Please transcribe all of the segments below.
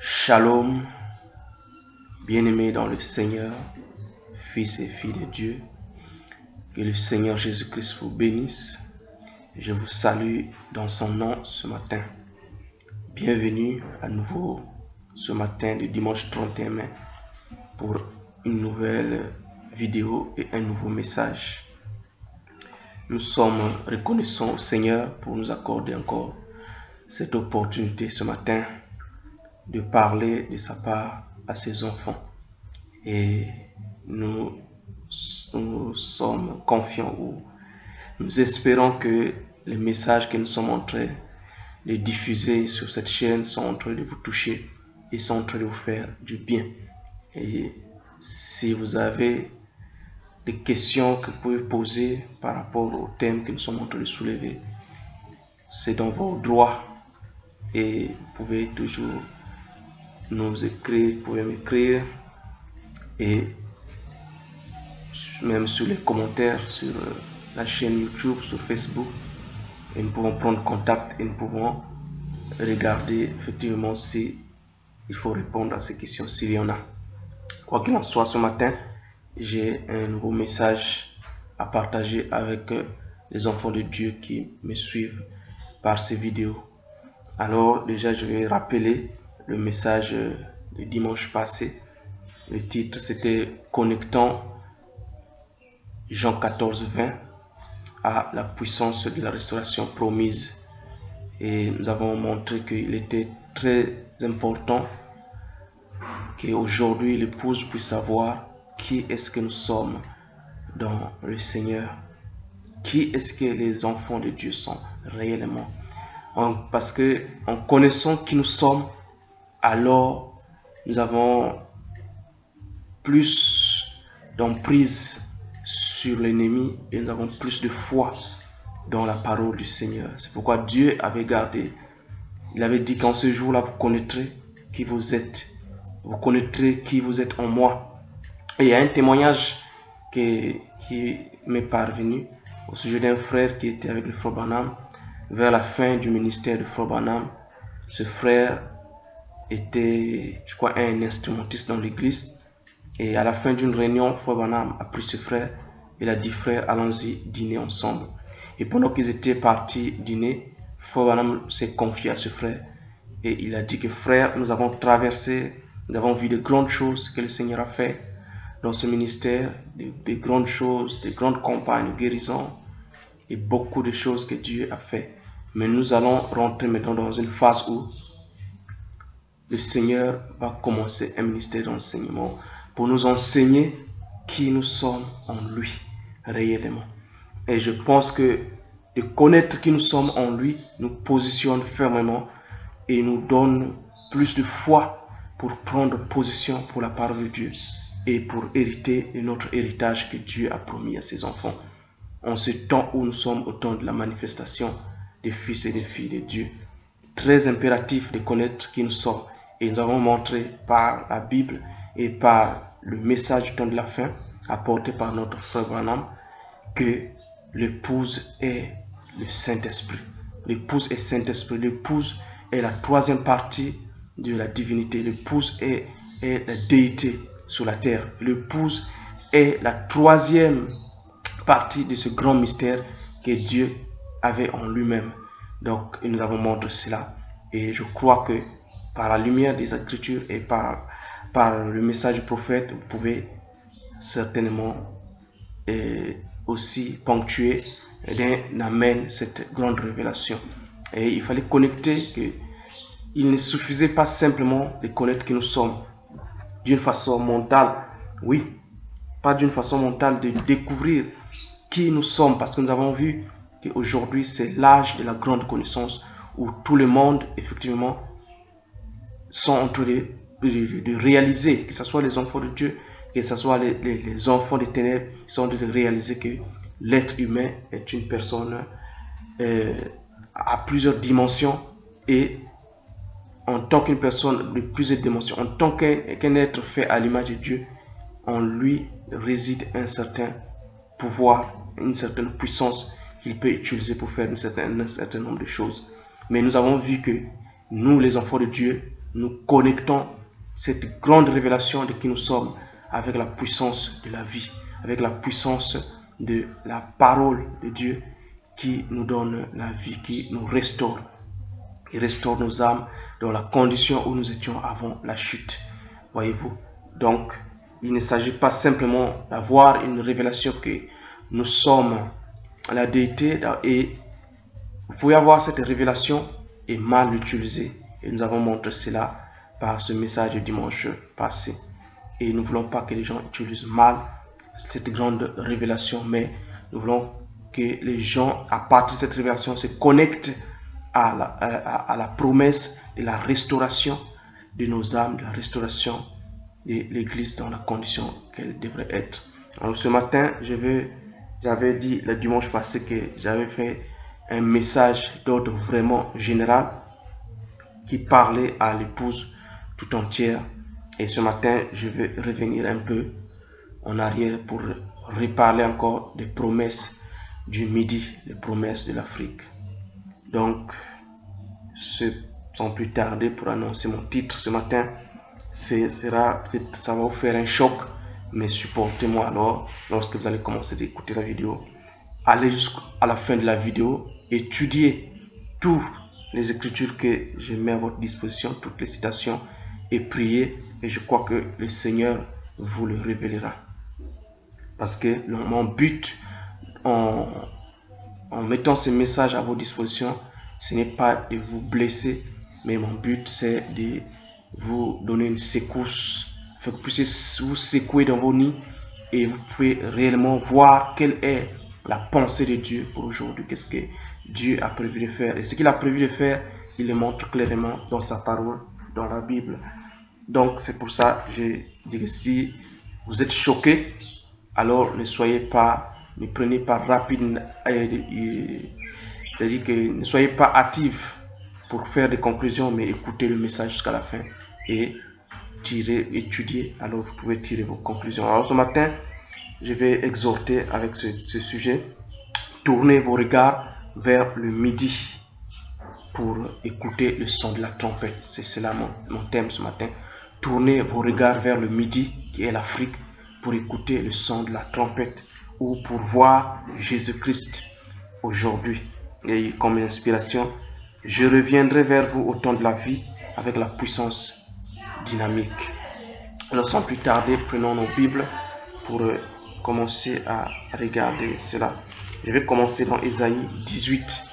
Shalom, bien-aimés dans le Seigneur, fils et filles de Dieu. Que le Seigneur Jésus-Christ vous bénisse. Je vous salue dans son nom ce matin. Bienvenue à nouveau ce matin du dimanche 31 mai pour une nouvelle vidéo et un nouveau message. Nous sommes reconnaissants au Seigneur pour nous accorder encore cette opportunité ce matin de parler de sa part à ses enfants. Et nous sommes confiants ou nous espérons que les messages que nous sommes en train de diffuser sur cette chaîne sont en train de vous toucher et sont en train de vous faire du bien. Et si vous avez des questions que vous pouvez poser par rapport au thème que nous sommes en train de soulever, c'est dans vos droits et vous pouvez toujours nous écrire, vous pouvez m'écrire et même sur les commentaires sur la chaîne YouTube, sur Facebook, et nous pouvons prendre contact et nous pouvons regarder effectivement si il faut répondre à ces questions s'il y en a. Quoi qu'il en soit, ce matin j'ai un nouveau message à partager avec les enfants de Dieu qui me suivent par ces vidéos. Alors déjà je vais rappeler le message du dimanche passé. Le titre c'était Connectant Jean 14, 20 à la puissance de la restauration promise. Et nous avons montré qu'il était très important qu'aujourd'hui l'épouse puisse savoir qui est-ce que nous sommes dans le Seigneur. Qui est-ce que les enfants de Dieu sont réellement. Parce que en connaissant qui nous sommes, alors nous avons plus d'emprise sur l'ennemi et nous avons plus de foi dans la parole du Seigneur. C'est pourquoi Dieu avait gardé. Il avait dit qu'en ce jour-là, vous connaîtrez qui vous êtes. Vous connaîtrez qui vous êtes en moi. Et il y a un témoignage qui m'est parvenu au sujet d'un frère qui était avec le frère Branham vers la fin du ministère de frère Branham. Ce frère était, je crois, un instrumentiste dans l'église. Et à la fin d'une réunion, frère Branham a pris ce frère. Il a dit, frère, allons-y dîner ensemble. Et pendant qu'ils étaient partis dîner, frère Branham s'est confié à ce frère. Et il a dit que frère, nous avons traversé, nous avons vu de grandes choses que le Seigneur a fait dans ce ministère, des grandes choses, des grandes campagnes de guérison et beaucoup de choses que Dieu a fait. Mais nous allons rentrer maintenant dans une phase où le Seigneur va commencer un ministère d'enseignement pour nous enseigner qui nous sommes en lui réellement. Et je pense que de connaître qui nous sommes en lui nous positionne fermement et nous donne plus de foi pour prendre position pour la parole de Dieu et pour hériter de notre héritage que Dieu a promis à ses enfants. En ce temps où nous sommes au temps de la manifestation des fils et des filles de Dieu, très impératif de connaître qui nous sommes. Et nous avons montré par la Bible et par le message du temps de la fin apporté par notre frère Branham que l'épouse est le Saint-Esprit. L'épouse est Saint-Esprit. L'épouse est la troisième partie de la divinité. L'épouse est la déité sur la terre. L'épouse est la troisième partie de ce grand mystère que Dieu avait en lui-même. Donc, nous avons montré cela. Et je crois que par la lumière des Écritures et par le message du prophète, vous pouvez certainement aussi ponctuer d'un amen cette grande révélation. Et il fallait connecter qu'il ne suffisait pas simplement de connaître qui nous sommes d'une façon mentale. Oui, pas d'une façon mentale de découvrir qui nous sommes, parce que nous avons vu qu'aujourd'hui c'est l'âge de la grande connaissance où tout le monde effectivement sont en train de réaliser, que ce soit les enfants de Dieu, que ce soit les enfants des ténèbres, ils sont en train de réaliser que l'être humain est une personne à plusieurs dimensions et en tant qu'une personne de plusieurs dimensions, en tant qu'un être fait à l'image de Dieu, en lui réside un certain pouvoir, une certaine puissance qu'il peut utiliser pour faire un certain nombre de choses. Mais nous avons vu que nous, les enfants de Dieu, nous connectons cette grande révélation de qui nous sommes avec la puissance de la vie, avec la puissance de la parole de Dieu qui nous donne la vie, qui nous restaure. Il restaure nos âmes dans la condition où nous étions avant la chute. Voyez-vous? Donc, il ne s'agit pas simplement d'avoir une révélation que nous sommes la déité et vous pouvez avoir cette révélation et mal l'utiliser. Et nous avons montré cela par ce message du dimanche passé. Et nous ne voulons pas que les gens utilisent mal cette grande révélation, mais nous voulons que les gens, à partir de cette révélation, se connectent à la promesse de la restauration de nos âmes, de la restauration de l'Église dans la condition qu'elle devrait être. Alors ce matin, j'avais dit le dimanche passé que j'avais fait un message d'ordre vraiment général qui parlait à l'épouse tout entière. Et ce matin, je vais revenir un peu en arrière pour reparler encore des promesses du Midi, les promesses de l'Afrique. Donc, sans plus tarder, pour annoncer mon titre ce matin, ça va vous faire un choc, mais supportez-moi alors lorsque vous allez commencer à écouter la vidéo. Allez jusqu'à la fin de la vidéo, étudiez toutes les écritures que je mets à votre disposition, toutes les citations, et priez, et je crois que le Seigneur vous le révélera. Parce que mon but en mettant ce message à vos dispositions, ce n'est pas de vous blesser, mais mon but c'est de vous donner une secousse, que vous puissiez vous secouer dans vos nids et vous pouvez réellement voir quelle est la pensée de Dieu pour aujourd'hui, qu'est-ce que Dieu a prévu de faire. Et ce qu'il a prévu de faire, il le montre clairement dans sa parole, dans la Bible. Donc c'est pour ça que je dis que si vous êtes choqués, alors ne prenez pas rapide, c'est-à-dire que ne soyez pas hâtifs pour faire des conclusions, mais écoutez le message jusqu'à la fin et étudiez, alors vous pouvez tirer vos conclusions. Alors ce matin, je vais exhorter avec ce sujet, tournez vos regards vers le midi pour écouter le son de la trompette. C'est cela mon thème ce matin. Tournez vos regards vers le midi, qui est l'Afrique, pour écouter le son de la trompette ou pour voir Jésus-Christ aujourd'hui. Et comme inspiration, je reviendrai vers vous au temps de la vie avec la puissance dynamique. Alors sans plus tarder, prenons nos Bibles pour commencer à regarder cela. Je vais commencer dans Ésaïe 18,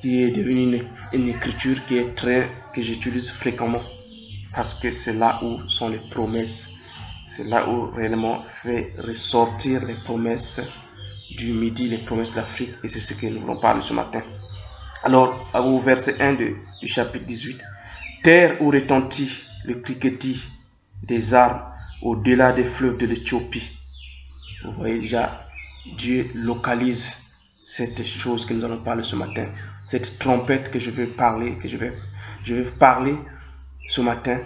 qui est devenue une écriture que j'utilise fréquemment parce que c'est là où sont les promesses. C'est là où réellement fait ressortir les promesses du Midi, les promesses de l'Afrique, et c'est ce que nous voulons parler ce matin. Alors, au verset 1 du chapitre 18, « Terre où retentit le cliquetis des armes au-delà des fleuves de l'Éthiopie. » Vous voyez déjà, Dieu localise cette chose que nous allons parler ce matin. Cette trompette que je vais parler, je vais parler ce matin,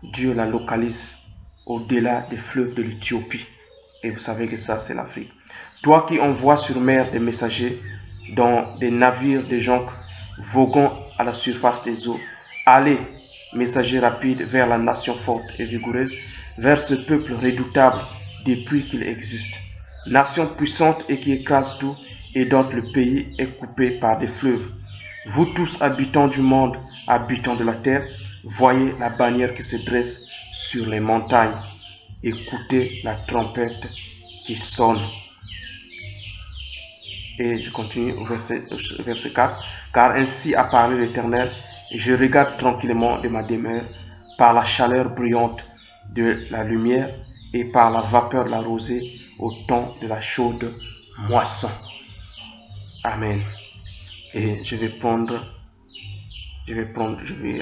Dieu la localise au-delà des fleuves de l'Éthiopie. Et vous savez que ça, c'est l'Afrique. Toi qui envoies sur mer des messagers dans des navires de jonques voguant à la surface des eaux, allez, messagers rapides, vers la nation forte et vigoureuse, vers ce peuple redoutable depuis qu'il existe. Nation puissante et qui écrase tout et dont le pays est coupé par des fleuves. Vous tous habitants du monde, habitants de la terre, voyez la bannière qui se dresse sur les montagnes. Écoutez la trompette qui sonne. Et je continue au verset 4. Car ainsi a parlé l'Éternel, et je regarde tranquillement de ma demeure, par la chaleur bruyante de la lumière et par la vapeur de la rosée au temps de la chaude moisson. Amen. Et je vais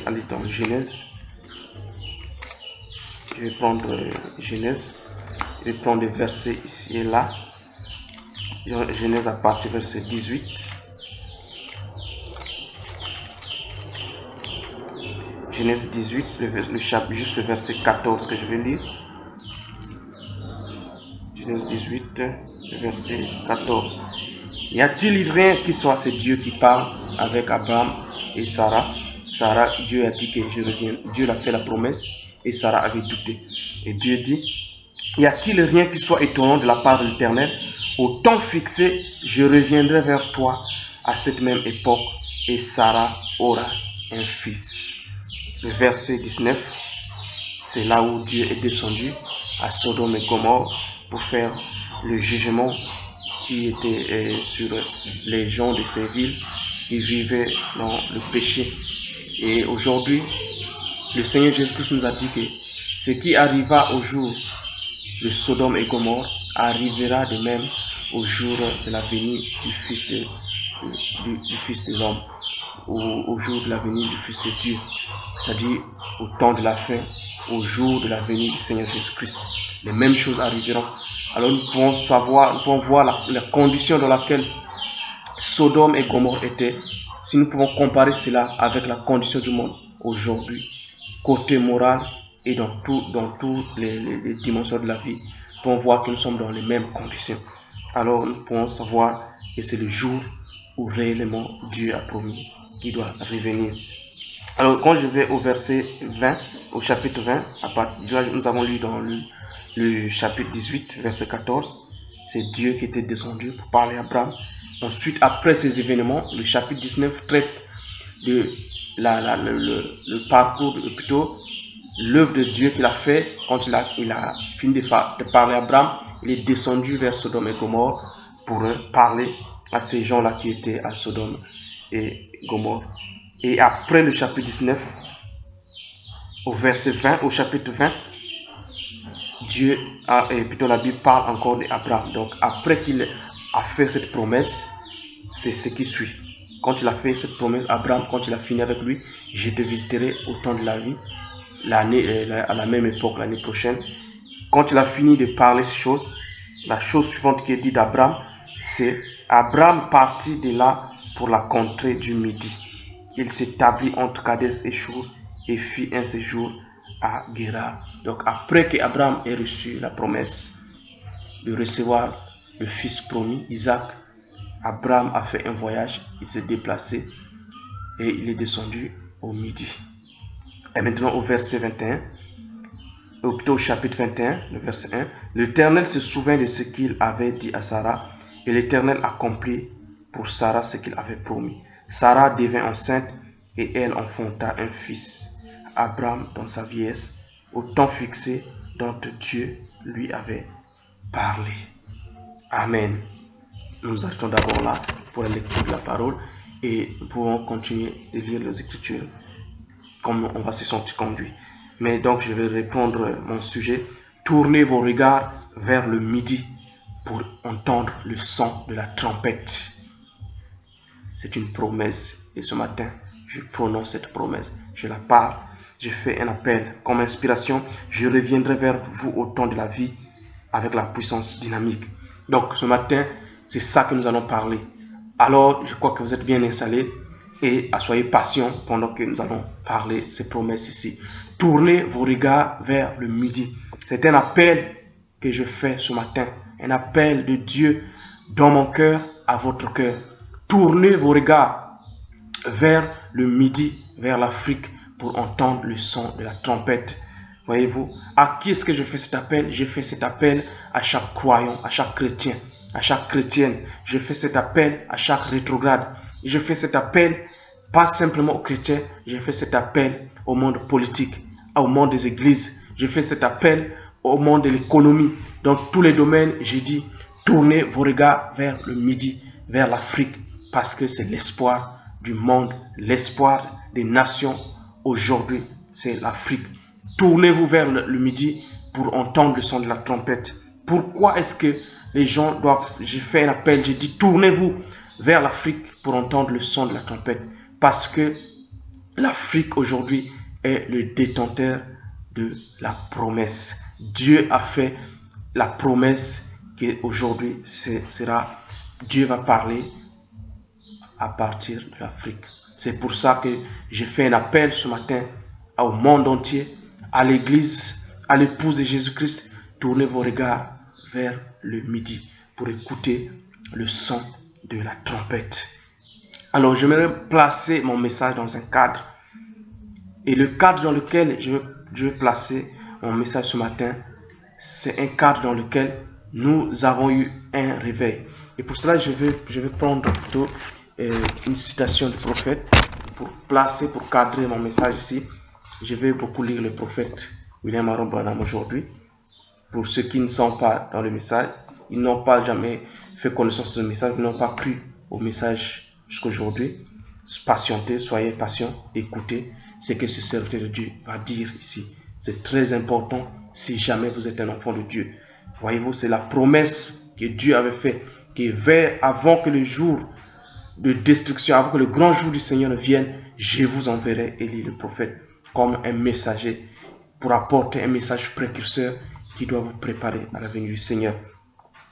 aller dans Genèse. Je vais prendre Genèse. Je vais prendre des versets ici et là. Genèse à partir du verset 18. Genèse 18, juste le verset 14 que je vais lire. Genèse 18, le verset 14. Y a-t-il rien qui soit ce Dieu qui parle avec Abraham et Sarah Sarah, Dieu a dit que je reviens. Dieu l'a fait la promesse et Sarah avait douté. Et Dieu dit, y a-t-il rien qui soit étonnant de la part de l'Éternel? Au temps fixé, je reviendrai vers toi à cette même époque et Sarah aura un fils. Le verset 19, c'est là où Dieu est descendu à Sodome et Gomorrhe pour faire le jugement qui était sur les gens de ces villes qui vivaient dans le péché. Et aujourd'hui, le Seigneur Jésus-Christ nous a dit que ce qui arriva au jour de Sodome et Gomorrhe arrivera de même au jour de la venue du Fils de l'homme, au jour de la venue du Fils de Dieu, c'est-à-dire au temps de la fin, au jour de la venue du Seigneur Jésus-Christ. Les mêmes choses arriveront. Alors nous pouvons voir la condition dans laquelle Sodome et Gomorrhe étaient, si nous pouvons comparer cela avec la condition du monde aujourd'hui, côté moral et dans toutes les dimensions de la vie, nous pouvons voir que nous sommes dans les mêmes conditions. Alors nous pouvons savoir que c'est le jour où réellement Dieu a promis qu'il doit revenir. Alors quand je vais au verset 20, au chapitre 20, nous avons lu dans le chapitre 18, verset 14, c'est Dieu qui était descendu pour parler à Abraham. Ensuite, après ces événements, le chapitre 19 traite de le parcours, plutôt l'œuvre de Dieu qu'il a fait quand il a fini de parler à Abraham. Il est descendu vers Sodome et Gomorrhe pour parler à ces gens-là qui étaient à Sodome et Gomorrhe. Et après le chapitre 19, au verset 20, au chapitre 20, la Bible parle encore d'Abraham. Donc après qu'il a fait cette promesse, c'est ce qui suit. Quand il a fait cette promesse, Abraham, quand il a fini avec lui, je te visiterai au temps de la vie, à la même époque, l'année prochaine. Quand il a fini de parler ces choses, la chose suivante qui est dite d'Abraham, c'est Abraham partit de là pour la contrée du Midi. Il s'établit entre Kadès et Chour et fit un séjour à Guérar. Donc après qu'Abraham ait reçu la promesse de recevoir le fils promis, Isaac, Abraham a fait un voyage, il s'est déplacé et il est descendu au Midi. Et maintenant au verset 21, ou plutôt au chapitre 21, le verset 1, l'Éternel se souvint de ce qu'il avait dit à Sarah et l'Éternel accomplit pour Sarah ce qu'il avait promis. Sarah devint enceinte et elle enfanta un fils. Abraham dans sa vieillesse, au temps fixé dont Dieu lui avait parlé. Amen. Nous nous arrêtons d'abord là pour la lecture de la parole et nous pouvons continuer de lire les Écritures comme on va se sentir conduit. Mais donc je vais répondre mon sujet. Tournez vos regards vers le Midi pour entendre le son de la trompette. C'est une promesse et ce matin, je prononce cette promesse. Je la parle, je fais un appel comme inspiration. Je reviendrai vers vous au temps de la vie avec la puissance dynamique. Donc ce matin, c'est ça que nous allons parler. Alors, je crois que vous êtes bien installés et soyez patients pendant que nous allons parler ces promesses ici. Tournez vos regards vers le Midi. C'est un appel que je fais ce matin. Un appel de Dieu dans mon cœur à votre cœur. Tournez vos regards vers le Midi, vers l'Afrique pour entendre le son de la trompette. Voyez-vous, à qui est-ce que je fais cet appel? Je fais cet appel à chaque croyant, à chaque chrétien, à chaque chrétienne. Je fais cet appel à chaque rétrograde. Je fais cet appel pas simplement aux chrétiens, je fais cet appel au monde politique, au monde des églises. Je fais cet appel au monde de l'économie. Dans tous les domaines, j'ai dit, tournez vos regards vers le Midi, vers l'Afrique, parce que c'est l'espoir du monde, l'espoir des nations. Aujourd'hui, c'est l'Afrique. Tournez-vous vers le Midi pour entendre le son de la trompette. Pourquoi est-ce que les gens doivent... J'ai fait un appel, j'ai dit tournez-vous vers l'Afrique pour entendre le son de la trompette. Parce que l'Afrique aujourd'hui est le détenteur de la promesse. Dieu a fait la promesse qu'aujourd'hui sera... Dieu va parler à partir de l'Afrique. C'est pour ça que j'ai fait un appel ce matin au monde entier, à l'Église, à l'épouse de Jésus-Christ. Tournez vos regards vers le Midi pour écouter le son de la trompette. Alors, j'aimerais placer mon message dans un cadre Et le cadre dans lequel je veux placer mon message ce matin, c'est un cadre dans lequel nous avons eu un réveil. Et pour cela, je vais prendre plutôt une citation du prophète pour cadrer mon message ici. Je vais beaucoup lire le prophète William Marion Branham aujourd'hui. Pour ceux qui ne sont pas dans le message, ils n'ont pas jamais fait connaissance de ce message, ils n'ont pas cru au message jusqu'à aujourd'hui. Patientez, soyez patients, écoutez ce que ce serviteur de Dieu va dire ici. C'est très important si jamais vous êtes un enfant de Dieu. Voyez-vous, c'est la promesse que Dieu avait faite, avant que le jour de destruction, avant que le grand jour du Seigneur ne vienne, je vous enverrai Élie le prophète comme un messager pour apporter un message précurseur qui doit vous préparer à la venue du Seigneur.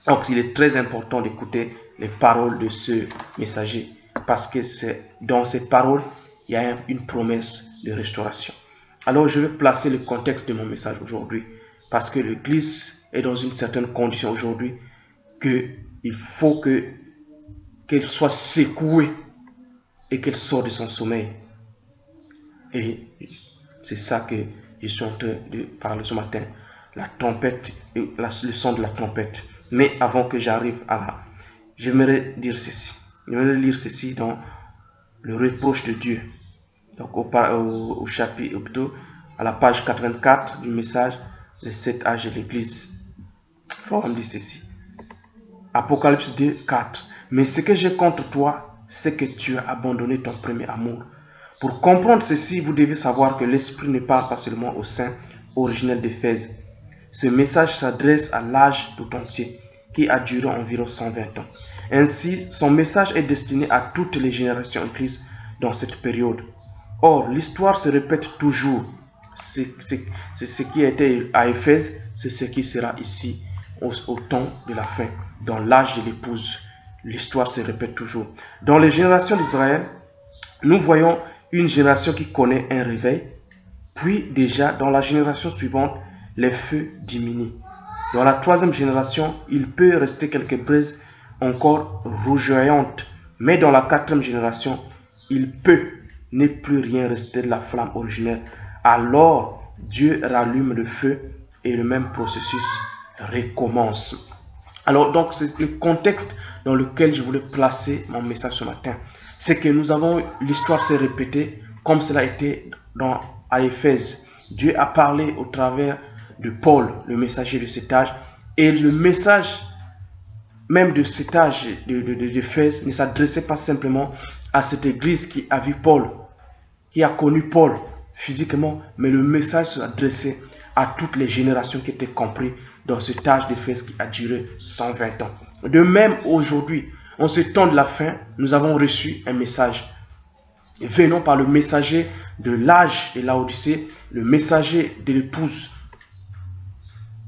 Donc, il est très important d'écouter les paroles de ce messager parce que c'est dans ces paroles, il y a une promesse de restauration. Alors, je vais placer le contexte de mon message aujourd'hui parce que l'Église est dans une certaine condition aujourd'hui qu'il faut qu'elle soit secouée et qu'elle sorte de son sommeil. Et c'est ça que je suis en train de parler ce matin. La trompette, le son de la trompette. Mais avant que j'arrive à là, j'aimerais dire ceci. J'aimerais lire ceci dans le reproche de Dieu. Donc au chapitre, plutôt à la page 84 du message, les 7 âges de l'Église. Il faut me dire ceci. Apocalypse 2, 4. Mais ce que j'ai contre toi, c'est que tu as abandonné ton premier amour. Pour comprendre ceci, vous devez savoir que l'Esprit ne parle pas seulement aux saints originels d'Éphèse. Ce message s'adresse à l'âge tout entier, qui a duré environ 120 ans. Ainsi, son message est destiné à toutes les générations incluses dans cette période. Or, l'histoire se répète toujours. C'est ce qui était à Éphèse, c'est ce qui sera ici au temps de la fin, dans l'âge de l'épouse. L'histoire se répète toujours. Dans les générations d'Israël, nous voyons une génération qui connaît un réveil, puis déjà dans la génération suivante, les feux diminuent. Dans la troisième génération, il peut rester quelques braises encore rougeoyantes, mais dans la quatrième génération, il peut ne plus rien rester de la flamme originelle. Alors, Dieu rallume le feu et le même processus recommence. Alors, donc, c'est le contexte dans lequel je voulais placer mon message ce matin. C'est que nous avons, l'histoire s'est répétée comme cela était à Éphèse. Dieu a parlé au travers de Paul, le messager de cet âge, et le message même de cet âge d'Éphèse ne s'adressait pas simplement à cette église qui a vu Paul, qui a connu Paul physiquement, mais le message s'adressait à toutes les générations qui étaient comprises dans cet âge d'Éphèse qui a duré 120 ans. De même, aujourd'hui, en ce temps de la fin, nous avons reçu un message. Venons par le messager de l'âge de Laodicée, le messager de l'épouse,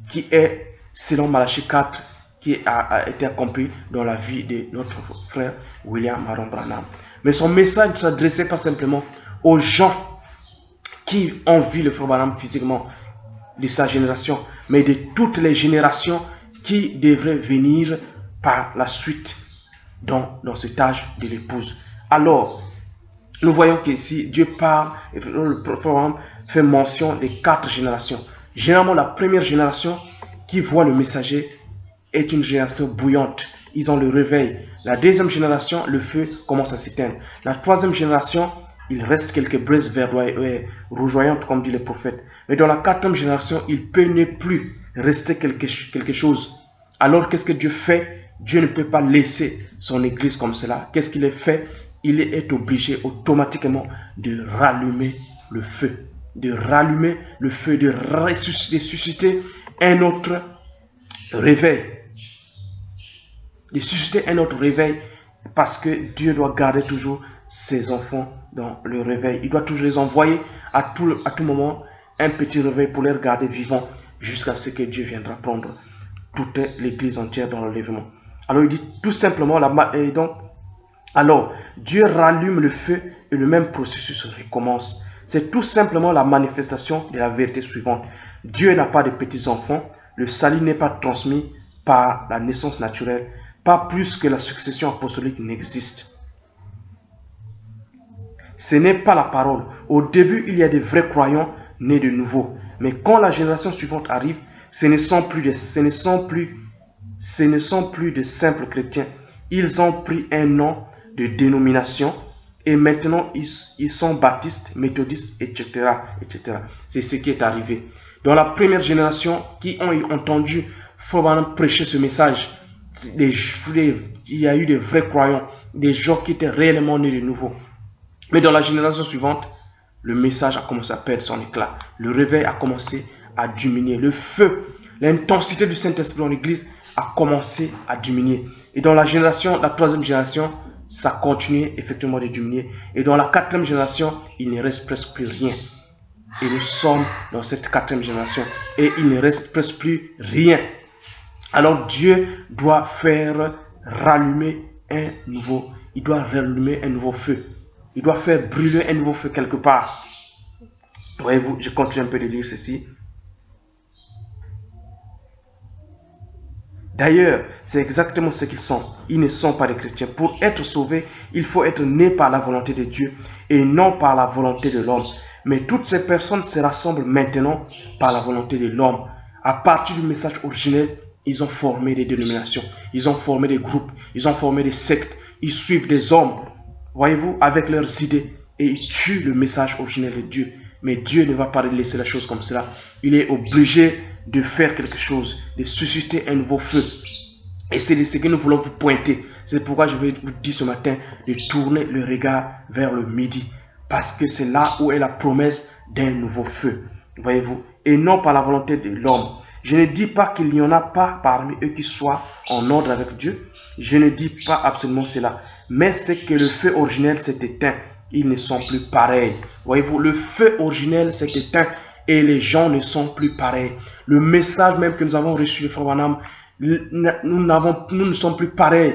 qui est, selon Malachie 4, qui a été accompli dans la vie de notre frère William Marion Branham. Mais son message ne s'adressait pas simplement aux gens qui ont vu le frère Branham physiquement de sa génération, mais de toutes les générations qui devraient venir par la suite dans cet âge de l'épouse. Alors, nous voyons qu'ici, Dieu parle, et le prophète Branham fait mention des 4 générations. Généralement, la première génération qui voit le messager est une génération bouillante. Ils ont le réveil. La deuxième génération, le feu commence à s'éteindre. La troisième génération, il reste quelques braises rougeoyantes, comme dit le prophète. Mais dans la quatrième génération, il peut ne plus rester quelque chose. Alors, qu'est-ce que Dieu fait? Dieu ne peut pas laisser son église comme cela. Qu'est-ce qu'il fait? Il est obligé automatiquement de rallumer le feu. De rallumer le feu, de susciter un autre réveil. De susciter un autre réveil parce que Dieu doit garder toujours ses enfants dans le réveil. Il doit toujours les envoyer à tout moment un petit réveil pour les garder vivants jusqu'à ce que Dieu viendra prendre toute l'église entière dans l'enlèvement. Alors il dit tout simplement, alors Dieu rallume le feu et le même processus recommence. C'est tout simplement la manifestation de la vérité suivante. Dieu n'a pas de petits-enfants. Le salut n'est pas transmis par la naissance naturelle, pas plus que la succession apostolique n'existe. Ce n'est pas la parole. Au début, il y a des vrais croyants nés de nouveau. Mais quand la génération suivante arrive, ce ne sont plus de simples chrétiens. Ils ont pris un nom de dénomination et maintenant ils sont baptistes, méthodistes, etc. etc. C'est ce qui est arrivé. Dans la première génération qui ont entendu Frère Branham prêcher ce message, il y a eu des vrais croyants, des gens qui étaient réellement nés de nouveau. Mais dans la génération suivante, le message a commencé à perdre son éclat. Le réveil a commencé à diminuer. Le feu, l'intensité du Saint-Esprit dans l'église a commencé à diminuer. Et dans la troisième génération, ça continue effectivement de diminuer. Et dans la quatrième génération, il ne reste presque plus rien. Et nous sommes dans cette quatrième génération. Et il ne reste presque plus rien. Alors Dieu doit faire rallumer un nouveau feu. Il doit faire brûler un nouveau feu quelque part. Voyez-vous, je continue un peu de lire ceci. D'ailleurs, c'est exactement ce qu'ils sont. Ils ne sont pas des chrétiens. Pour être sauvé, il faut être né par la volonté de Dieu et non par la volonté de l'homme. Mais toutes ces personnes se rassemblent maintenant par la volonté de l'homme. À partir du message originel, ils ont formé des dénominations, ils ont formé des groupes, ils ont formé des sectes, ils suivent des hommes, voyez-vous, avec leurs idées, et ils tuent le message originel de Dieu. Mais Dieu ne va pas laisser la chose comme cela. Il est obligé de faire quelque chose, de susciter un nouveau feu. Et c'est ce que nous voulons vous pointer. C'est pourquoi je vais vous dire ce matin de tourner le regard vers le midi. Parce que c'est là où est la promesse d'un nouveau feu. Voyez-vous, et non par la volonté de l'homme. Je ne dis pas qu'il n'y en a pas parmi eux qui soient en ordre avec Dieu. Je ne dis pas absolument cela. Mais c'est que le feu originel s'est éteint. Ils ne sont plus pareils. Voyez-vous, le feu originel s'est éteint et les gens ne sont plus pareils. Le message même que nous avons reçu de Frère Branham, nous ne sommes plus pareils.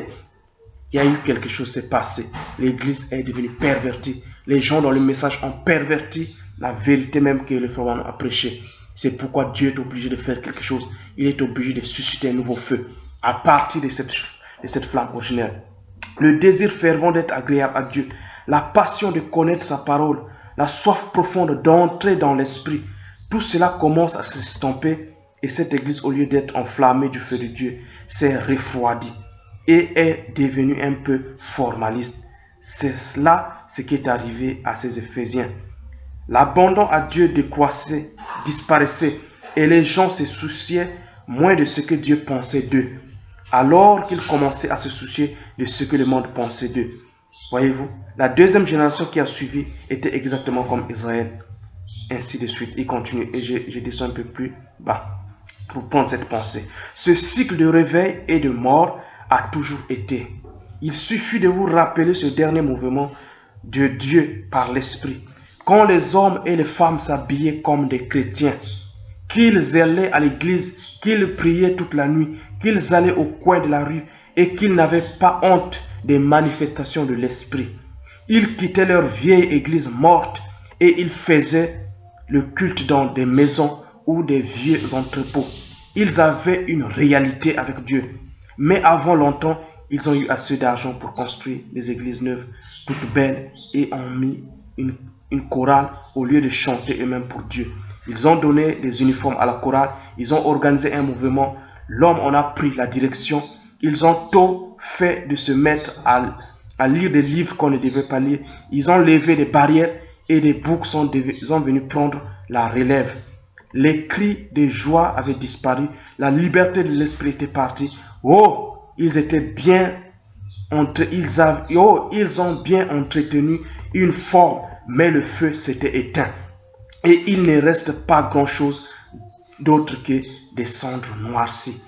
Il y a eu quelque chose qui s'est passé. L'église est devenue pervertie. Les gens dans le message ont perverti la vérité même que le Frère Branham a prêché. C'est pourquoi Dieu est obligé de faire quelque chose. Il est obligé de susciter un nouveau feu à partir de cette flamme originelle. Le désir fervent d'être agréable à Dieu, la passion de connaître sa parole, la soif profonde d'entrer dans l'esprit, tout cela commence à s'estomper et cette église, au lieu d'être enflammée du feu de Dieu, s'est refroidie et est devenue un peu formaliste. C'est cela ce qui est arrivé à ces Éphésiens. L'abandon à Dieu décroissait, disparaissait et les gens se souciaient moins de ce que Dieu pensait d'eux, alors qu'ils commençaient à se soucier de ce que le monde pensait d'eux. Voyez-vous, la deuxième génération qui a suivi était exactement comme Israël. Ainsi de suite, il continue et je descends un peu plus bas pour prendre cette pensée. Ce cycle de réveil et de mort a toujours été. Il suffit de vous rappeler ce dernier mouvement de Dieu par l'Esprit. Quand les hommes et les femmes s'habillaient comme des chrétiens, qu'ils allaient à l'église, qu'ils priaient toute la nuit, qu'ils allaient au coin de la rue et qu'ils n'avaient pas honte des manifestations de l'Esprit. Ils quittaient leur vieille église morte et ils faisaient le culte dans des maisons ou des vieux entrepôts. Ils avaient une réalité avec Dieu. Mais avant longtemps, ils ont eu assez d'argent pour construire des églises neuves, toutes belles, et ont mis une chorale au lieu de chanter eux-mêmes pour Dieu. Ils ont donné des uniformes à la chorale, ils ont organisé un mouvement, l'homme en a pris la direction. Ils ont tôt fait de se mettre à lire des livres qu'on ne devait pas lire. Ils ont levé des barrières et des boucs sont venus prendre la relève. Les cris de joie avaient disparu, la liberté de l'esprit était partie. Oh, ils étaient bien ils ont bien entretenu une forme, mais le feu s'était éteint. Et il ne reste pas grand-chose d'autre que des cendres noircies.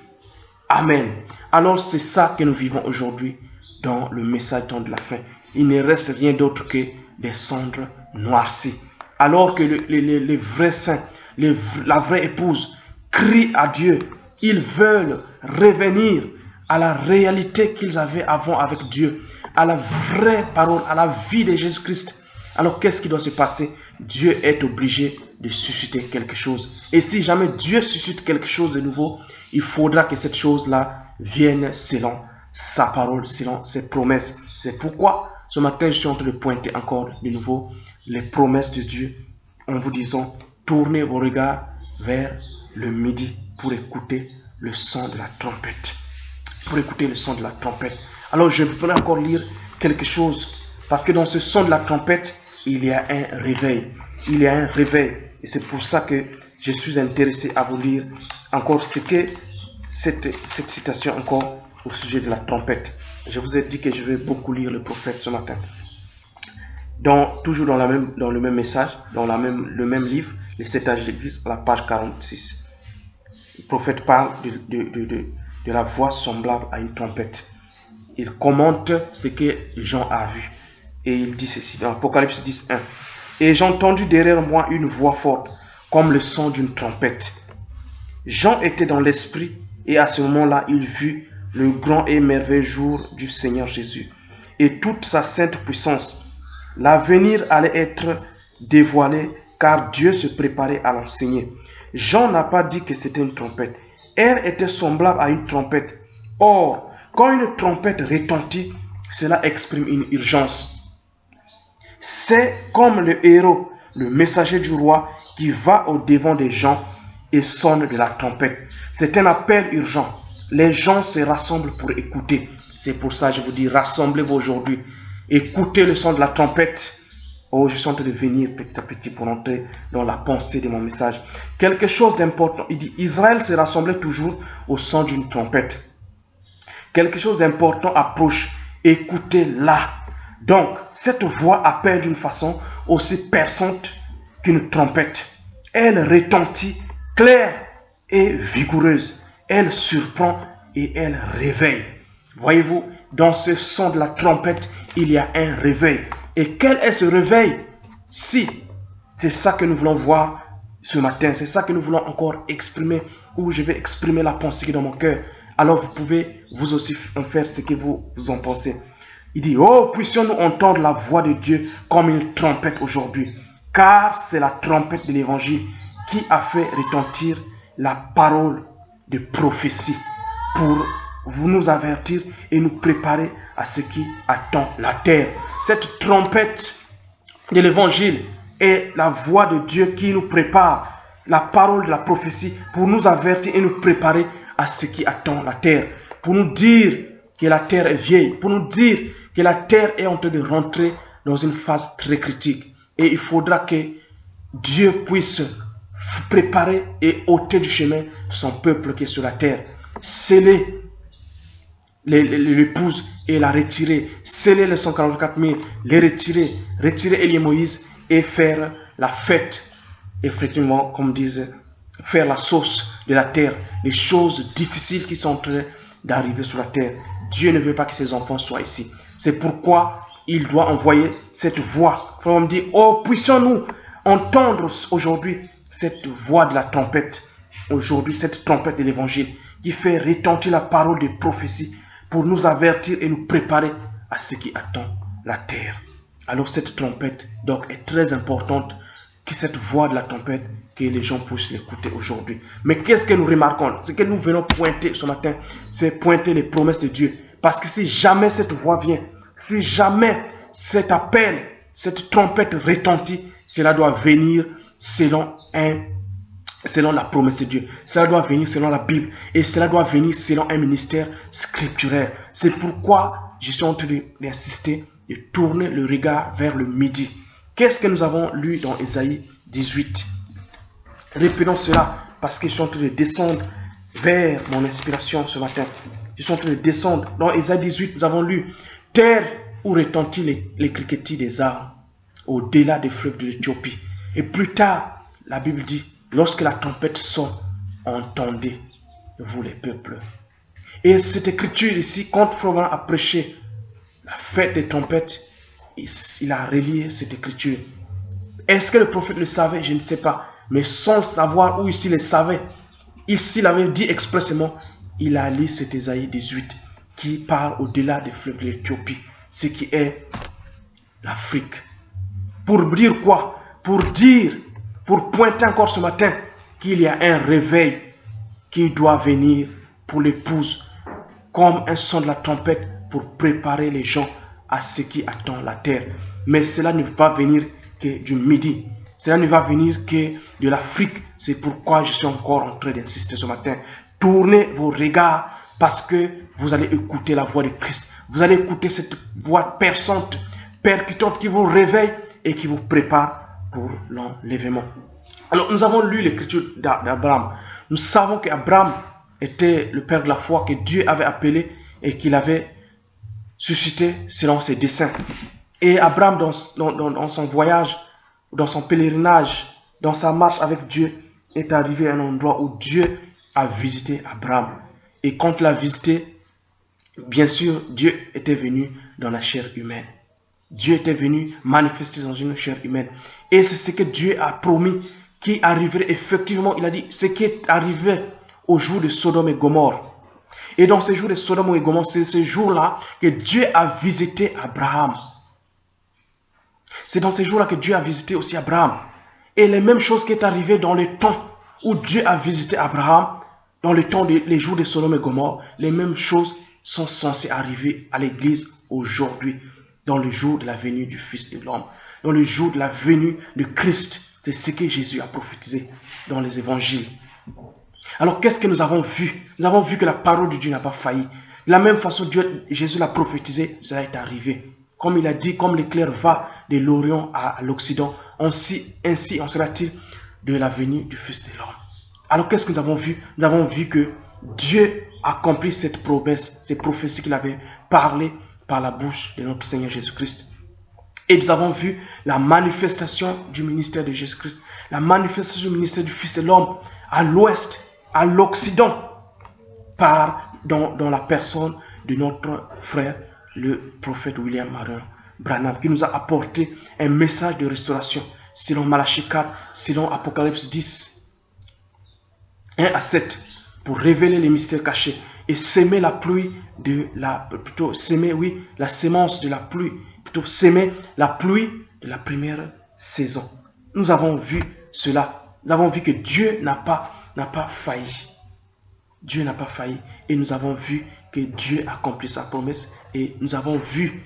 Amen. Alors c'est ça que nous vivons aujourd'hui dans le message de la fin. Il ne reste rien d'autre que des cendres noircies. Alors que les vrais saints, la vraie épouse crient à Dieu. Ils veulent revenir à la réalité qu'ils avaient avant avec Dieu, à la vraie parole, à la vie de Jésus-Christ. Alors qu'est-ce qui doit se passer? Dieu est obligé de susciter quelque chose. Et si jamais Dieu suscite quelque chose de nouveau, il faudra que cette chose-là vienne selon sa parole, selon ses promesses. C'est pourquoi Ce matin, je suis en train de pointer encore de nouveau les promesses de Dieu en vous disant, tournez vos regards vers le midi pour écouter le son de la trompette. Pour écouter le son de la trompette. Alors, je peux encore lire quelque chose, parce que dans ce son de la trompette, il y a un réveil. Il y a un réveil. Et c'est pour ça que je suis intéressé à vous lire encore ce que cette citation encore au sujet de la trompette. Je vous ai dit que je vais beaucoup lire le prophète ce matin. Toujours dans le même message, dans le même livre, les 7 âges d'église, à la page 46. Le prophète parle de la voix semblable à une trompette. Il commente ce que Jean a vu. Et il dit ceci dans Apocalypse 10, 1. Et j'ai entendu derrière moi une voix forte, comme le son d'une trompette. Jean était dans l'esprit, et à ce moment-là, il vit le grand et merveilleux jour du Seigneur Jésus, et toute sa sainte puissance. L'avenir allait être dévoilé, car Dieu se préparait à l'enseigner. Jean n'a pas dit que c'était une trompette. Elle était semblable à une trompette. Or, quand une trompette retentit, cela exprime une urgence. C'est comme le héros, le messager du roi, qui va au devant des gens et sonne de la trompette. C'est un appel urgent. Les gens se rassemblent pour écouter. C'est pour ça que je vous dis, rassemblez-vous aujourd'hui. Écoutez le son de la trompette. Oh, je suis en train de venir petit à petit pour entrer dans la pensée de mon message. Quelque chose d'important. Il dit, Israël se rassemblait toujours au son d'une trompette. Quelque chose d'important approche. Écoutez-la. Donc, cette voix appelle d'une façon aussi perçante qu'une trompette. Elle retentit claire et vigoureuse. Elle surprend et elle réveille. Voyez-vous, dans ce son de la trompette, il y a un réveil. Et quel est ce réveil? Si, c'est ça que nous voulons voir ce matin, c'est ça que nous voulons encore exprimer, ou je vais exprimer la pensée qui est dans mon cœur. Alors vous pouvez vous aussi en faire ce que vous en pensez. Il dit, oh, puissions-nous entendre la voix de Dieu comme une trompette aujourd'hui, car c'est la trompette de l'évangile qui a fait retentir la parole de prophétie pour vous nous avertir et nous préparer à ce qui attend la terre. Cette trompette de l'évangile est la voix de Dieu qui nous prépare, la parole de la prophétie pour nous avertir et nous préparer à ce qui attend la terre, pour nous dire que la terre est vieille, pour nous dire que la terre est en train de rentrer dans une phase très critique. Et il faudra que Dieu puisse préparer et ôter du chemin son peuple qui est sur la terre. Sceller l'épouse et la retirer. Sceller les 144 000, les retirer. Retirer Élie et Moïse et faire la fête. Effectivement, comme disent, faire la sauce de la terre. Les choses difficiles qui sont en train d'arriver sur la terre. Dieu ne veut pas que ses enfants soient ici. C'est pourquoi il doit envoyer cette voix. On me dit, oh, puissions-nous entendre aujourd'hui cette voix de la trompette. Aujourd'hui, cette trompette de l'évangile qui fait retentir la parole de prophétie pour nous avertir et nous préparer à ce qui attend la terre. Alors cette trompette donc est très importante, que cette voix de la trompette, que les gens puissent l'écouter aujourd'hui. Mais qu'est-ce que nous remarquons? Ce que nous venons pointer ce matin, c'est pointer les promesses de Dieu. Parce que si jamais cette voix vient, si jamais cet appel, cette trompette retentit, cela doit venir selon la promesse de Dieu. Cela doit venir selon la Bible. Et cela doit venir selon un ministère scripturaire. C'est pourquoi je suis en train d'insister et tourner le regard vers le midi. Qu'est-ce que nous avons lu dans Ésaïe 18? Répétons cela parce que je suis en train de descendre vers mon inspiration ce matin. Je suis en train de descendre. Dans Ésaïe 18, nous avons lu « Terre où retentit les cliquetis des arbres, au-delà des fleuves de l'Éthiopie. » Et plus tard, la Bible dit « Lorsque la trompette sonne, entendez, vous les peuples. » Et cette écriture ici, quand Florent a prêché la fête des trompettes, il a relié cette écriture. Est-ce que le prophète le savait? Je ne sais pas. Mais sans savoir où ici le savait, ici il avait dit expressément, il a lu cet Ésaïe 18 qui parle au-delà des fleuves de l'Éthiopie, ce qui est l'Afrique. Pour dire quoi? Pour pointer encore ce matin qu'il y a un réveil qui doit venir pour l'épouse, comme un son de la trompette pour préparer les gens à ce qui attend la terre. Mais cela ne va venir que du Midi. Cela ne va venir que de l'Afrique. C'est pourquoi je suis encore en train d'insister ce matin. Tournez vos regards parce que vous allez écouter la voix de Christ. Vous allez écouter cette voix perçante, percutante qui vous réveille et qui vous prépare pour l'enlèvement. Alors, nous avons lu l'écriture d'Abraham. Nous savons qu'Abraham était le père de la foi, que Dieu avait appelé et qu'il avait suscité selon ses desseins. Et Abraham, dans son voyage, dans son pèlerinage, dans sa marche avec Dieu, est arrivé à un endroit où Dieu a visité Abraham. Et quand il l'a visité, bien sûr, Dieu était venu dans la chair humaine. Dieu était venu manifester dans une chair humaine. Et c'est ce que Dieu a promis qui arriverait effectivement. Il a dit ce qui est arrivé au jour de Sodome et Gomorrhe. Et dans ces jours de Sodome et Gomorrhe, c'est ce jour-là que Dieu a visité Abraham. C'est dans ces jours-là que Dieu a visité aussi Abraham. Et les mêmes choses qui est arrivées dans le temps où Dieu a visité Abraham, dans le temps des jours de Sodome et Gomorrhe, les mêmes choses sont censées arriver à l'église aujourd'hui, dans le jour de la venue du Fils de l'homme, dans le jour de la venue de Christ. C'est ce que Jésus a prophétisé dans les évangiles. Alors qu'est-ce que nous avons vu? Nous avons vu que la parole de Dieu n'a pas failli. De la même façon, Jésus l'a prophétisé, cela est arrivé. Comme il a dit, comme l'éclair va de l'Orient à l'Occident, ainsi en sera-t-il de la venue du Fils de l'homme. Alors qu'est-ce que nous avons vu? Nous avons vu que Dieu accomplit cette promesse, ces prophéties qu'il avait parlé par la bouche de notre Seigneur Jésus-Christ. Et nous avons vu la manifestation du ministère de Jésus-Christ, la manifestation du ministère du Fils de l'homme à l'ouest, à l'Occident, dans la personne de notre frère, le prophète William Marion Branham, qui nous a apporté un message de restauration, selon Malachie 4, selon Apocalypse 10, 1 à 7, pour révéler les mystères cachés et s'aimer la pluie la sémence de la pluie, plutôt s'aimer la pluie de la première saison. Nous avons vu cela. Nous avons vu que Dieu n'a pas failli. Dieu n'a pas failli. Et nous avons vu que Dieu accomplit sa promesse. Et nous avons vu,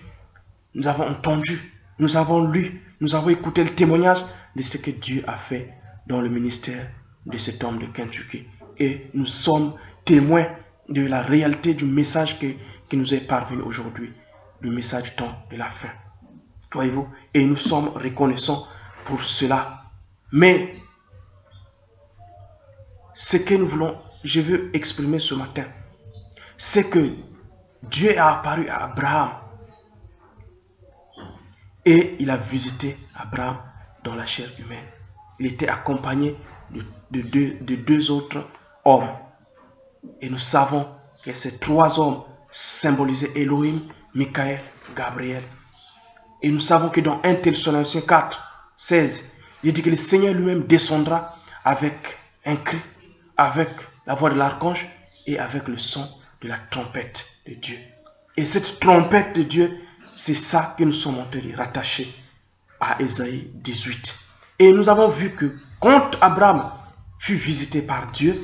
nous avons entendu, nous avons lu, nous avons écouté le témoignage de ce que Dieu a fait dans le ministère de cet homme de Kentucky. Et nous sommes témoins de la réalité du message qui nous est parvenu aujourd'hui. Le message du temps de la fin. Voyez-vous? Et nous sommes reconnaissants pour cela. Mais ce que nous voulons, je veux exprimer ce matin, c'est que Dieu a apparu à Abraham et il a visité Abraham dans la chair humaine. Il était accompagné de deux autres hommes. Et nous savons que ces trois hommes symbolisaient Elohim, Michael, Gabriel. Et nous savons que dans 1 Thessaloniciens 4, 16, il dit que le Seigneur lui-même descendra avec un cri, avec la voix de l'archange et avec le son de la trompette de Dieu. Et cette trompette de Dieu, c'est ça que nous sommes en train de rattacher à Ésaïe 18. Et nous avons vu que quand Abraham fut visité par Dieu,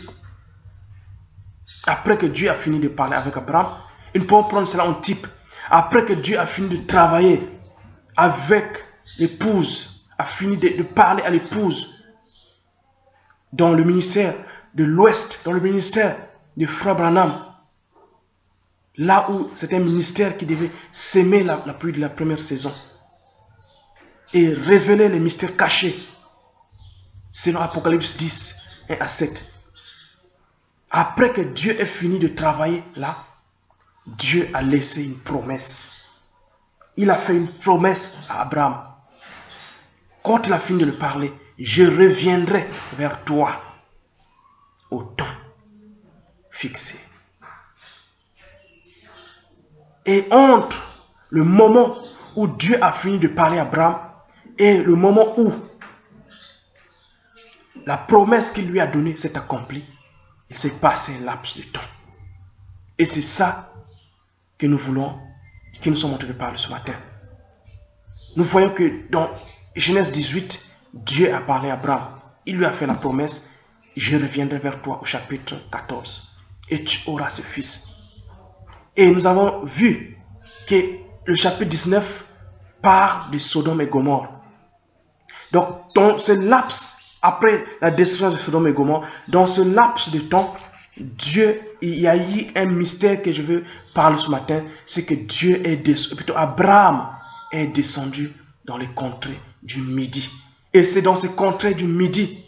après que Dieu a fini de parler avec Abraham, et nous pouvons prendre cela en type. Après que Dieu a fini de travailler avec l'épouse, a fini de parler à l'épouse dans le ministère de l'Ouest, dans le ministère de Frère Branham, là où c'est un ministère qui devait s'aimer la pluie de la première saison et révéler les mystères cachés, selon Apocalypse 10, 1 à 7. Après que Dieu ait fini de travailler là, Dieu a laissé une promesse. Il a fait une promesse à Abraham. Quand il a fini de le parler, je reviendrai vers toi au temps fixé. Et entre le moment où Dieu a fini de parler à Abraham et le moment où la promesse qu'il lui a donnée s'est accomplie, il s'est passé un laps de temps. Et c'est ça que nous voulons, que nous sommes en train de parler ce matin. Nous voyons que dans Genèse 18, Dieu a parlé à Abraham. Il lui a fait la promesse, je reviendrai vers toi au chapitre 14 et tu auras ce fils. Et nous avons vu que le chapitre 19 parle de Sodome et Gomorrhe. Donc, dans ce laps, après la destruction de Sodome et Gomorrhe, dans ce laps de temps, Dieu, il y a eu un mystère que je veux parler ce matin, c'est que Dieu est descendu, plutôt Abraham est descendu dans les contrées du Midi. Et c'est dans ces contrées du Midi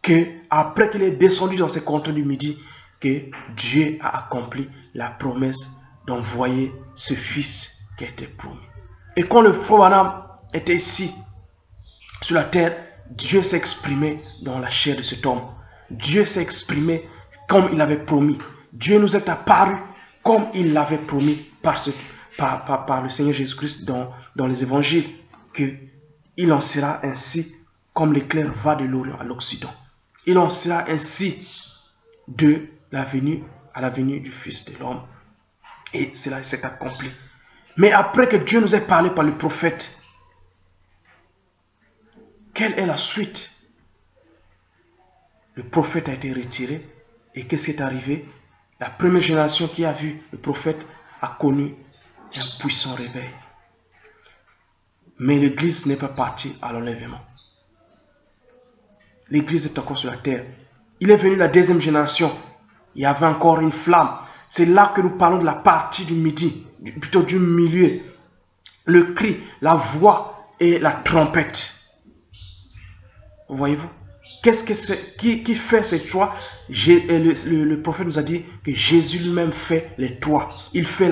que, après qu'il est descendu dans ces contrées du Midi, que Dieu a accompli la promesse d'envoyer ce fils qui a été promis. Et quand le frère Branham était ici, sur la terre, Dieu s'est exprimé dans la chair de cet homme. Dieu s'est exprimé comme il avait promis. Dieu nous est apparu comme il l'avait promis par le Seigneur Jésus-Christ dans les évangiles, qu'il en sera ainsi comme l'éclair va de l'Orient à l'Occident. Il en sera ainsi de la venue à la venue du Fils de l'homme. Et cela s'est accompli. Mais après que Dieu nous ait parlé par le prophète, quelle est la suite? Le prophète a été retiré. Et qu'est-ce qui est arrivé? La première génération qui a vu le prophète a connu un puissant réveil. Mais l'Église n'est pas partie à l'enlèvement. L'Église est encore sur la terre. Il est venu la deuxième génération. Il y avait encore une flamme. C'est là que nous parlons de la partie du midi, plutôt du milieu. Le cri, la voix et la trompette. Voyez-vous? Qu'est-ce que c'est? Qui fait ces trois? Le prophète nous a dit que Jésus lui-même fait les trois. Il fait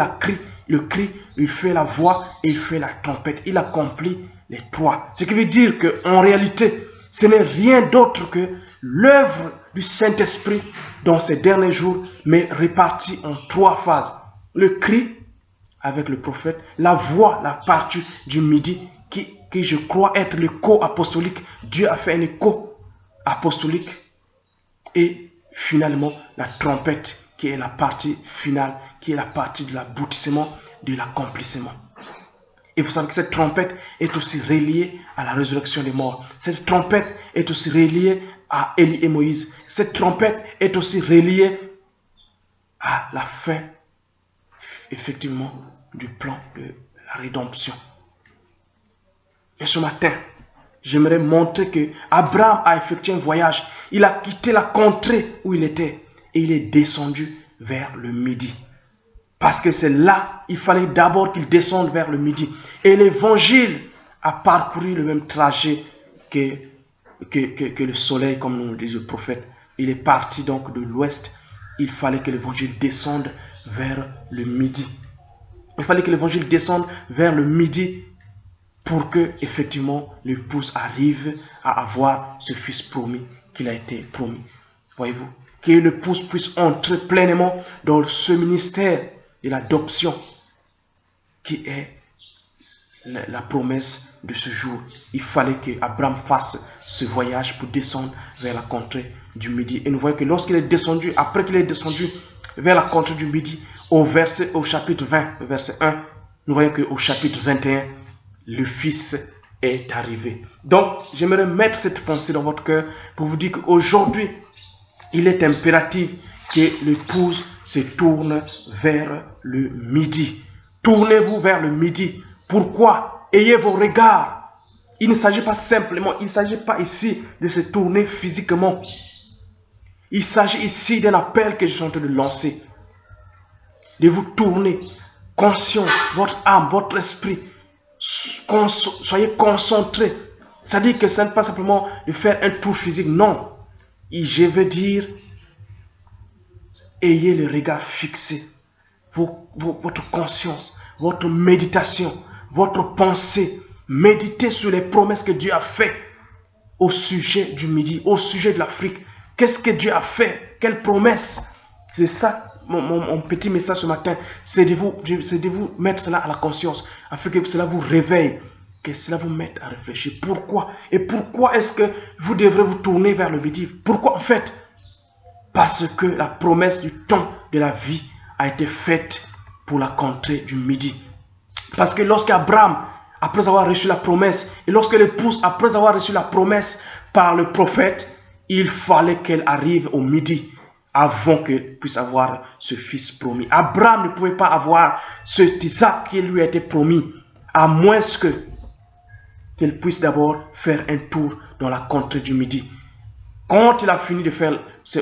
le cri, il fait la voix et il fait la trompette. Il accomplit les trois. Ce qui veut dire qu'en réalité, ce n'est rien d'autre que l'œuvre du Saint-Esprit dans ces derniers jours, mais répartie en trois phases. Le cri avec le prophète, la voix, la partie du midi, qui je crois être l'écho apostolique. Dieu a fait un écho apostolique. Et finalement, la trompette, qui est la partie finale, qui est la partie de l'aboutissement, de l'accomplissement. Et vous savez que cette trompette est aussi reliée à la résurrection des morts. Cette trompette est aussi reliée à Élie et Moïse. Cette trompette est aussi reliée à la fin, effectivement, du plan de la rédemption. Et ce matin, j'aimerais montrer que Abraham a effectué un voyage. Il a quitté la contrée où il était et il est descendu vers le midi. Parce que c'est là, il fallait d'abord qu'il descende vers le midi. Et l'évangile a parcouru le même trajet que le soleil, comme nous le dit le prophète. Il est parti donc de l'ouest. Il fallait que l'évangile descende vers le midi. Il fallait que l'évangile descende vers le midi pour que, effectivement, l'épouse arrive à avoir ce fils promis qu'il a été promis. Voyez-vous? Que l'épouse puisse entrer pleinement dans ce ministère de l'adoption qui est la promesse de ce jour. Il fallait qu'Abraham fasse ce voyage pour descendre vers la contrée du midi. Et nous voyons que lorsqu'il est descendu, après qu'il est descendu vers la contrée du midi, au chapitre 20, verset 1, nous voyons qu'au chapitre 21, le Fils est arrivé. Donc, j'aimerais mettre cette pensée dans votre cœur pour vous dire qu'aujourd'hui, il est impératif que l'épouse se tourne vers le midi. Tournez-vous vers le midi. Pourquoi? Ayez vos regards. Il ne s'agit pas simplement, il ne s'agit pas ici de se tourner physiquement. Il s'agit ici d'un appel que je suis en train de lancer. De vous tourner, conscience, votre âme, votre esprit. Soyez concentrés. Ça dit que ce n'est pas simplement de faire un tour physique, non. Et je veux dire, ayez le regard fixé, votre conscience, votre méditation, votre pensée. Méditez sur les promesses que Dieu a faites au sujet du midi, au sujet de l'Afrique. Qu'est-ce que Dieu a fait? Quelles promesses? C'est ça mon petit message ce matin, c'est de vous mettre cela à la conscience, afin que cela vous réveille, que cela vous mette à réfléchir. Pourquoi? Et pourquoi est-ce que vous devrez vous tourner vers le midi? Pourquoi en fait? Parce que la promesse du temps de la vie a été faite pour la contrée du midi. Parce que lorsqu'Abraham, après avoir reçu la promesse, et lorsque l'épouse, après avoir reçu la promesse par le prophète, il fallait qu'elle arrive au midi. avant qu'il puisse avoir ce fils promis. Abraham ne pouvait pas avoir cet Isaac qui lui a été promis, à moins qu'il puisse d'abord faire un tour dans la contrée du Midi. Quand il a fini de faire,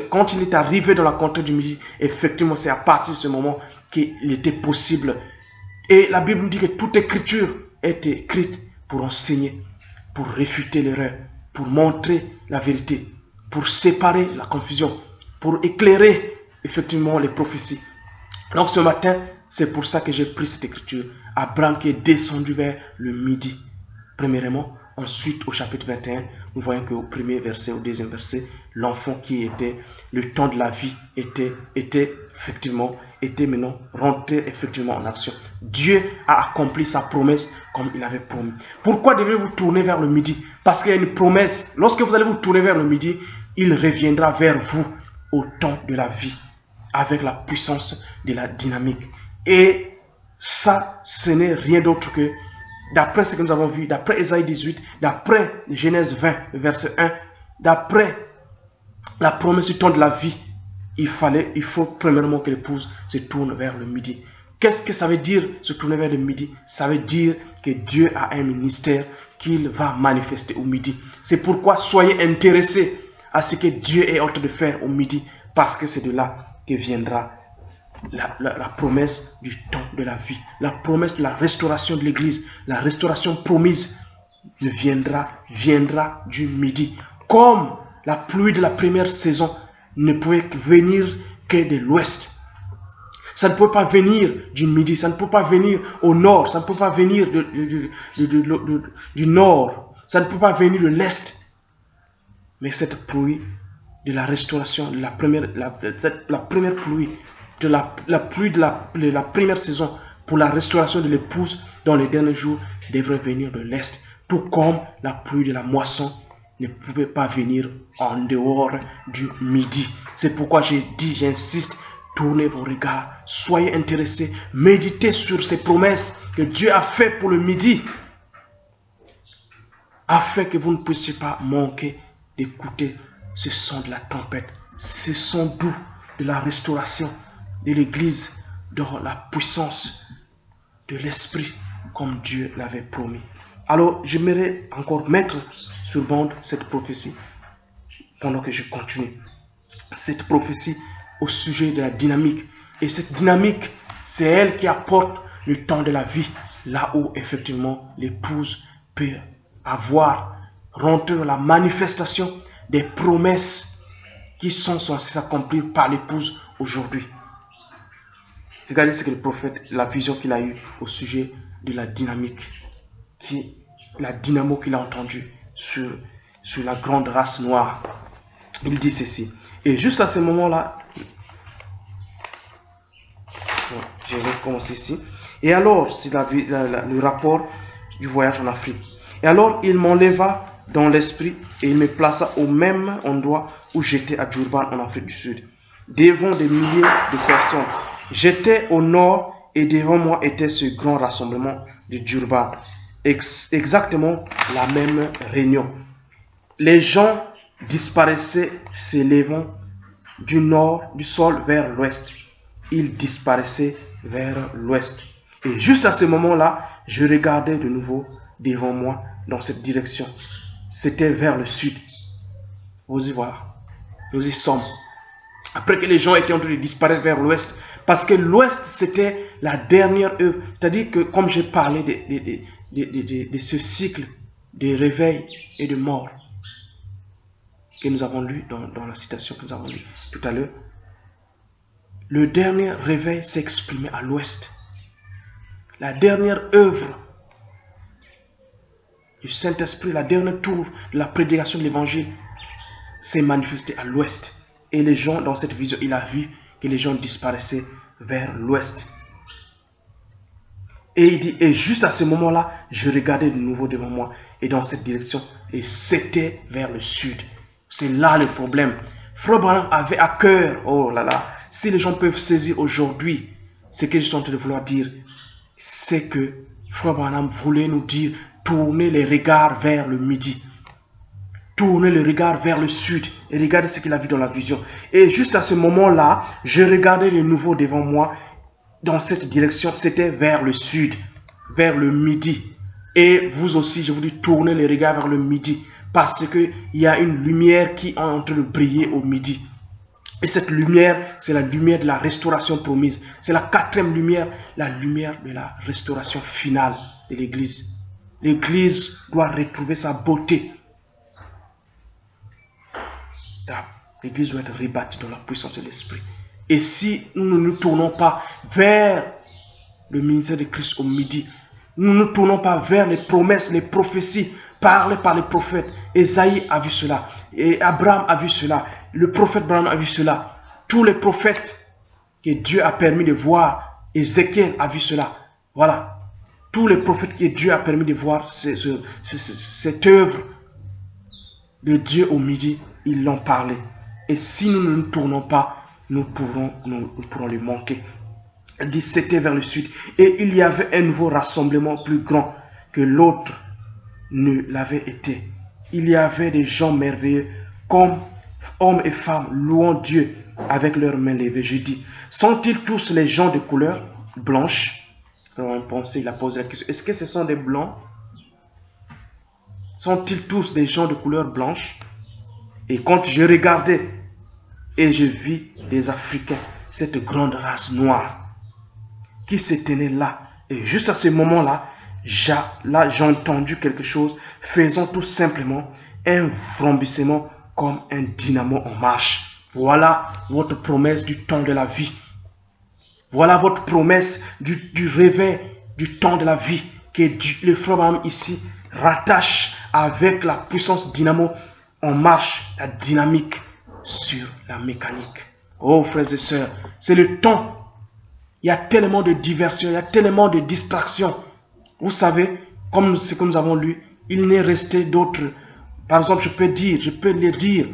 quand il est arrivé dans la contrée du Midi, effectivement, c'est à partir de ce moment qu'il était possible. Et la Bible nous dit que toute écriture est écrite pour enseigner, pour réfuter l'erreur, pour montrer la vérité, pour séparer la confusion, pour éclairer effectivement les prophéties. Donc ce matin, c'est pour ça que j'ai pris cette écriture. Abraham qui est descendu vers le Midi, premièrement. Ensuite, au chapitre 21, nous voyons qu'au premier verset, au deuxième verset, l'enfant qui était, le temps de la vie était maintenant rentré effectivement en action. Dieu a accompli sa promesse comme il avait promis. Pourquoi devez-vous tourner vers le Midi? Parce qu'il y a une promesse. Lorsque vous allez vous tourner vers le Midi, il reviendra vers vous au temps de la vie, avec la puissance de la dynamique. Et ça, ce n'est rien d'autre que, d'après ce que nous avons vu, d'après Ésaïe 18, d'après Genèse 20, verset 1, d'après la promesse du temps de la vie, il faut premièrement que l'épouse se tourne vers le Midi. Qu'est-ce que ça veut dire se tourner vers le Midi? Ça veut dire que Dieu a un ministère qu'il va manifester au Midi. C'est pourquoi soyez intéressés à ce que Dieu est en train de faire au Midi, parce que c'est de là que viendra la promesse du temps de la vie, la promesse de la restauration de l'Église, la restauration promise viendra du Midi. Comme la pluie de la première saison ne pouvait venir que de l'Ouest. Ça ne peut pas venir du Midi, ça ne peut pas venir au Nord, ça ne peut pas venir du Nord, ça ne peut pas venir de l'Est. Mais cette pluie de la restauration, la première pluie, la pluie de la première saison pour la restauration de l'épouse dans les derniers jours devrait venir de l'Est. Tout comme la pluie de la moisson ne pouvait pas venir en dehors du Midi. C'est pourquoi j'ai dit, j'insiste, tournez vos regards, soyez intéressés, méditez sur ces promesses que Dieu a faites pour le Midi, afin que vous ne puissiez pas manquer d'écouter ce son de la trompette, ce son doux de la restauration de l'Église dans la puissance de l'Esprit comme Dieu l'avait promis. Alors, j'aimerais encore mettre sur bande cette prophétie pendant que je continue. Cette prophétie au sujet de la dynamique. Et cette dynamique, c'est elle qui apporte le temps de la vie, là où effectivement l'épouse peut rentrer dans la manifestation des promesses qui sont censées s'accomplir par l'épouse aujourd'hui. Regardez ce que le prophète, la vision qu'il a eue au sujet de la dynamique, la dynamo qu'il a entendue sur la grande race noire. Il dit ceci. Et juste à ce moment-là, je vais commencer ici. Et alors, c'est le rapport du voyage en Afrique. Et alors, il m'enleva dans l'esprit et il me plaça au même endroit où j'étais à Durban en Afrique du Sud, devant des milliers de personnes. J'étais au nord et devant moi était ce grand rassemblement de Durban. Exactement la même réunion. Les gens disparaissaient, s'élevant du nord, du sol vers l'ouest. Ils disparaissaient vers l'ouest. Et juste à ce moment-là, je regardais de nouveau devant moi dans cette direction. C'était vers le sud. Vous y voyez, nous y sommes. Après que les gens étaient en train de disparaître vers l'ouest, parce que l'ouest c'était la dernière œuvre. C'est-à-dire que comme j'ai parlé de ce cycle de réveil et de mort que nous avons lu dans la citation que nous avons lue tout à l'heure, le dernier réveil s'est exprimé à l'ouest. La dernière œuvre du Saint-Esprit, la dernière tour de la prédication de l'évangile s'est manifestée à l'ouest. Et les gens, dans cette vision, il a vu que les gens disparaissaient vers l'ouest. Et il dit, et juste à ce moment-là, je regardais de nouveau devant moi et dans cette direction, et c'était vers le sud. C'est là le problème. Frère Branham avait à cœur, oh là là, si les gens peuvent saisir aujourd'hui ce que je suis en train de vouloir dire, c'est que Frère Branham voulait nous dire, tournez les regards vers le midi. tourner le regard vers le sud et regarder ce qu'il a vu dans la vision. Et juste à ce moment-là, je regardais de nouveau devant moi dans cette direction. C'était vers le sud, vers le midi. Et vous aussi, je vous dis, tournez le regard vers le midi parce qu'il y a une lumière qui est en train de briller au midi. Et cette lumière, c'est la lumière de la restauration promise. C'est la 4e lumière, la lumière de la restauration finale de l'Église. L'Église doit retrouver sa beauté. L'Église doit être rebâtie dans la puissance de l'Esprit. Et si nous ne nous tournons pas vers le ministère de Christ au midi, nous ne nous tournons pas vers les promesses, les prophéties parlées par les prophètes. Ésaïe a vu cela, et Abraham a vu cela, le prophète Abraham a vu cela. Tous les prophètes que Dieu a permis de voir, Ézéchiel a vu cela. Voilà. Tous les prophètes que Dieu a permis de voir cette œuvre de Dieu au midi, ils l'ont parlé. Et si nous ne nous tournons pas, nous pourrons le manquer. Il dit c'était vers le sud. Et il y avait un nouveau rassemblement plus grand que l'autre ne l'avait été. Il y avait des gens merveilleux, comme hommes et femmes, louant Dieu avec leurs mains levées. Je dis, sont-ils tous les gens de couleur blanche? Il a posé la question. Est-ce que ce sont des blancs? Sont-ils tous des gens de couleur blanche? Et quand je regardais et je vis des Africains, cette grande race noire qui se tenait là. Et juste à ce moment-là, j'ai entendu quelque chose, faisant tout simplement un vrombissement comme un dynamo en marche. Voilà votre promesse du temps de la vie. Voilà votre promesse du réveil du temps de la vie que le frère Abraham ici rattache avec la puissance dynamo en marche, la dynamique sur la mécanique. Oh frères et sœurs, c'est le temps. Il y a tellement de diversion, il y a tellement de distractions. Vous savez, comme ce que nous avons lu, il n'est resté d'autres. Par exemple, je peux le dire,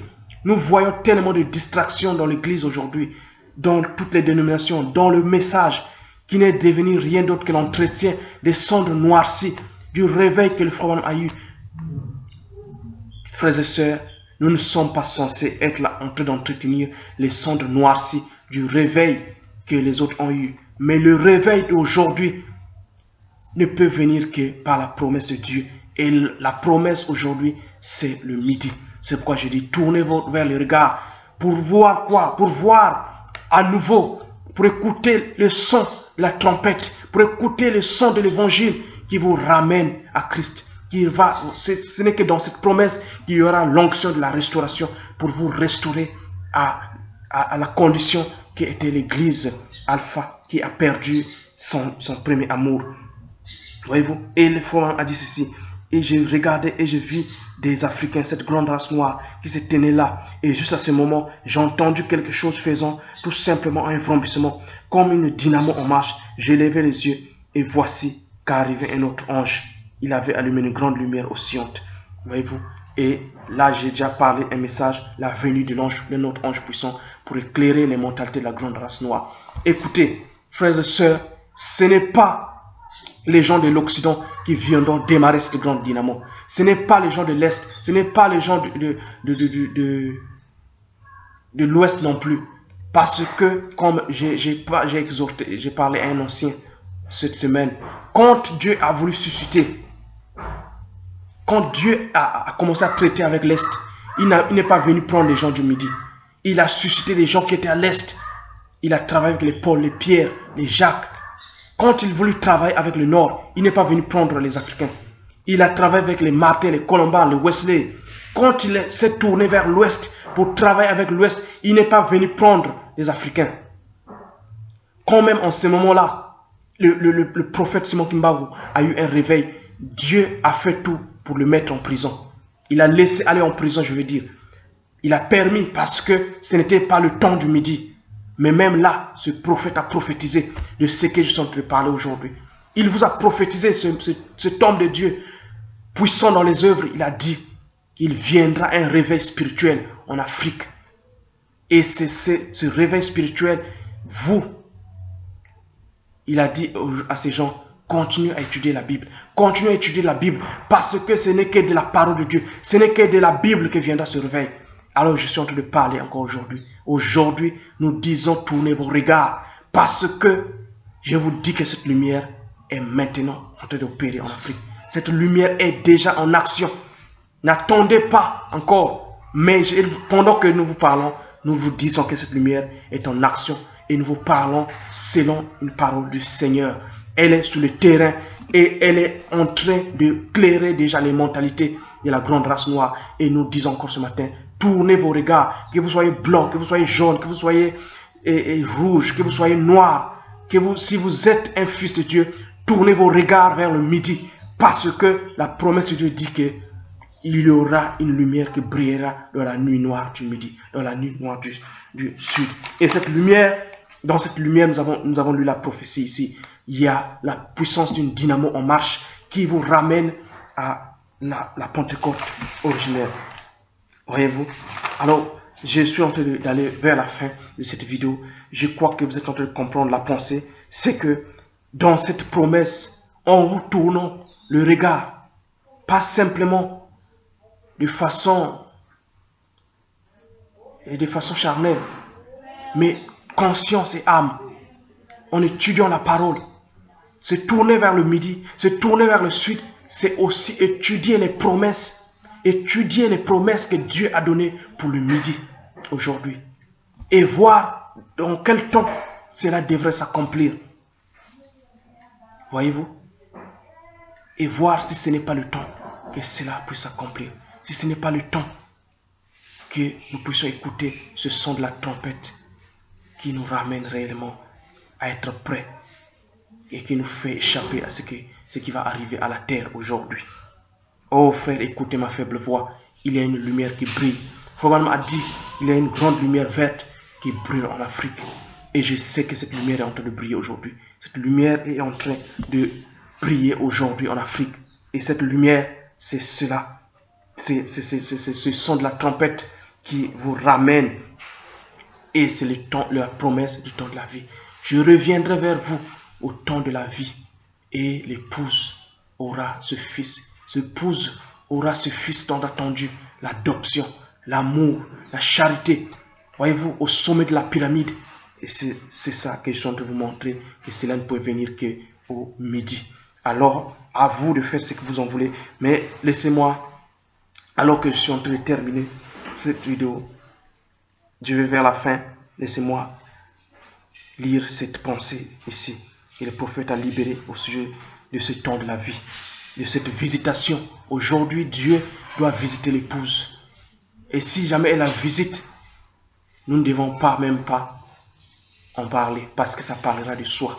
nous voyons tellement de distractions dans l'église aujourd'hui, dans toutes les dénominations, dans le message, qui n'est devenu rien d'autre que l'entretien des cendres noircies, du réveil que le frère a eu. Frères et sœurs, nous ne sommes pas censés être là en train d'entretenir les cendres noircies du réveil que les autres ont eu. Mais le réveil d'aujourd'hui ne peut venir que par la promesse de Dieu. Et la promesse aujourd'hui, c'est le midi. C'est pourquoi je dis, tournez vers le regard. Pour voir quoi? Pour voir à nouveau, pour écouter le son de la trompette, pour écouter le son de l'évangile qui vous ramène à Christ. Ce n'est que dans cette promesse qu'il y aura l'onction de la restauration pour vous restaurer à la condition qui était l'église alpha qui a perdu son premier amour. Voyez-vous? Et le frère a dit ceci. Et je regardais et je vis des Africains, cette grande race noire qui se tenait là. Et juste à ce moment, j'ai entendu quelque chose faisant tout simplement un vrombissement, comme une dynamo en marche. J'ai levé les yeux et voici qu'arrivait un autre ange. Il avait allumé une grande lumière oscillante. Voyez-vous? Et là, j'ai déjà parlé un message, la venue de notre ange puissant pour éclairer les mentalités de la grande race noire. Écoutez, frères et sœurs, ce n'est pas les gens de l'Occident qui viendront démarrer cette grande dynamo. Ce n'est pas les gens de l'Est, ce n'est pas les gens de l'Ouest non plus. Parce que, comme j'ai parlé à un ancien cette semaine, quand Dieu a voulu susciter, quand Dieu a commencé à traiter avec l'Est, il n'est pas venu prendre les gens du Midi. Il a suscité des gens qui étaient à l'Est. Il a travaillé avec les Paul, les Pierre, les Jacques. Quand il voulut travailler avec le Nord, il n'est pas venu prendre les Africains. Il a travaillé avec les Martin, les Colombans, les Wesley. Quand il s'est tourné vers l'Ouest pour travailler avec l'Ouest, il n'est pas venu prendre les Africains. Quand même en ce moment-là, le prophète Simon Kimbaru a eu un réveil. Dieu a fait tout pour le mettre en prison. Il a laissé aller en prison, je veux dire. Il a permis parce que ce n'était pas le temps du Midi. Mais même là, ce prophète a prophétisé de ce que je suis en train de parler aujourd'hui. Il vous a prophétisé, cet homme de Dieu, puissant dans les œuvres. Il a dit qu'il viendra un réveil spirituel en Afrique. Et c'est ce réveil spirituel, il a dit à ces gens, continue à étudier la Bible. Continue à étudier la Bible parce que ce n'est que de la parole de Dieu. Ce n'est que de la Bible que viendra ce réveil. Alors je suis en train de parler encore aujourd'hui. Aujourd'hui, nous disons tournez vos regards parce que je vous dis que cette lumière est maintenant en train d'opérer en Afrique. Cette lumière est déjà en action. N'attendez pas encore. Mais pendant que nous vous parlons, nous vous disons que cette lumière est en action et nous vous parlons selon une parole du Seigneur. Elle est sur le terrain et elle est en train de clairer déjà les mentalités de la grande race noire. Et nous disons encore ce matin, tournez vos regards, que vous soyez blanc, que vous soyez jaune, que vous soyez rouge, que vous soyez noir, si vous êtes un fils de Dieu, tournez vos regards vers le midi. Parce que la promesse de Dieu dit que il y aura une lumière qui brillera dans la nuit noire du midi, dans la nuit noire du sud. Et cette lumière, dans cette lumière, nous avons lu la prophétie ici. Il y a la puissance d'une dynamo en marche qui vous ramène à la Pentecôte originelle. Voyez-vous? Alors, je suis en train d'aller vers la fin de cette vidéo. Je crois que vous êtes en train de comprendre la pensée. C'est que dans cette promesse, en vous tournant le regard, pas simplement de façon charnelle, mais conscience et âme, en étudiant la parole, se tourner vers le midi, se tourner vers le sud, c'est aussi étudier les promesses que Dieu a données pour le midi aujourd'hui et voir dans quel temps cela devrait s'accomplir. Voyez-vous? Et voir si ce n'est pas le temps que cela puisse s'accomplir. Si ce n'est pas le temps que nous puissions écouter ce son de la trompette qui nous ramène réellement à être prêts et qui nous fait échapper à ce qui va arriver à la terre aujourd'hui. Oh frère, écoutez ma faible voix. Il y a une lumière qui brille. Frère a dit, il y a une grande lumière verte qui brille en Afrique. Et je sais que cette lumière est en train de briller aujourd'hui. Cette lumière est en train de briller aujourd'hui en Afrique. Et cette lumière, c'est cela. C'est ce son de la trompette qui vous ramène. Et c'est la promesse du temps de la vie. Je reviendrai vers vous au temps de la vie. Et l'épouse aura ce fils. L'épouse aura ce fils tant attendu. L'adoption, l'amour, la charité. Voyez-vous, au sommet de la pyramide. Et c'est ça que je suis en train de vous montrer. Que cela ne peut venir qu'au midi. Alors, à vous de faire ce que vous en voulez. Mais laissez-moi, alors que je suis en train de terminer cette vidéo, je vais vers la fin. Laissez-moi lire cette pensée ici. Et le prophète a libéré au sujet de ce temps de la vie, de cette visitation. Aujourd'hui, Dieu doit visiter l'épouse. Et si jamais elle la visite, nous ne devons même pas en parler, parce que ça parlera de soi.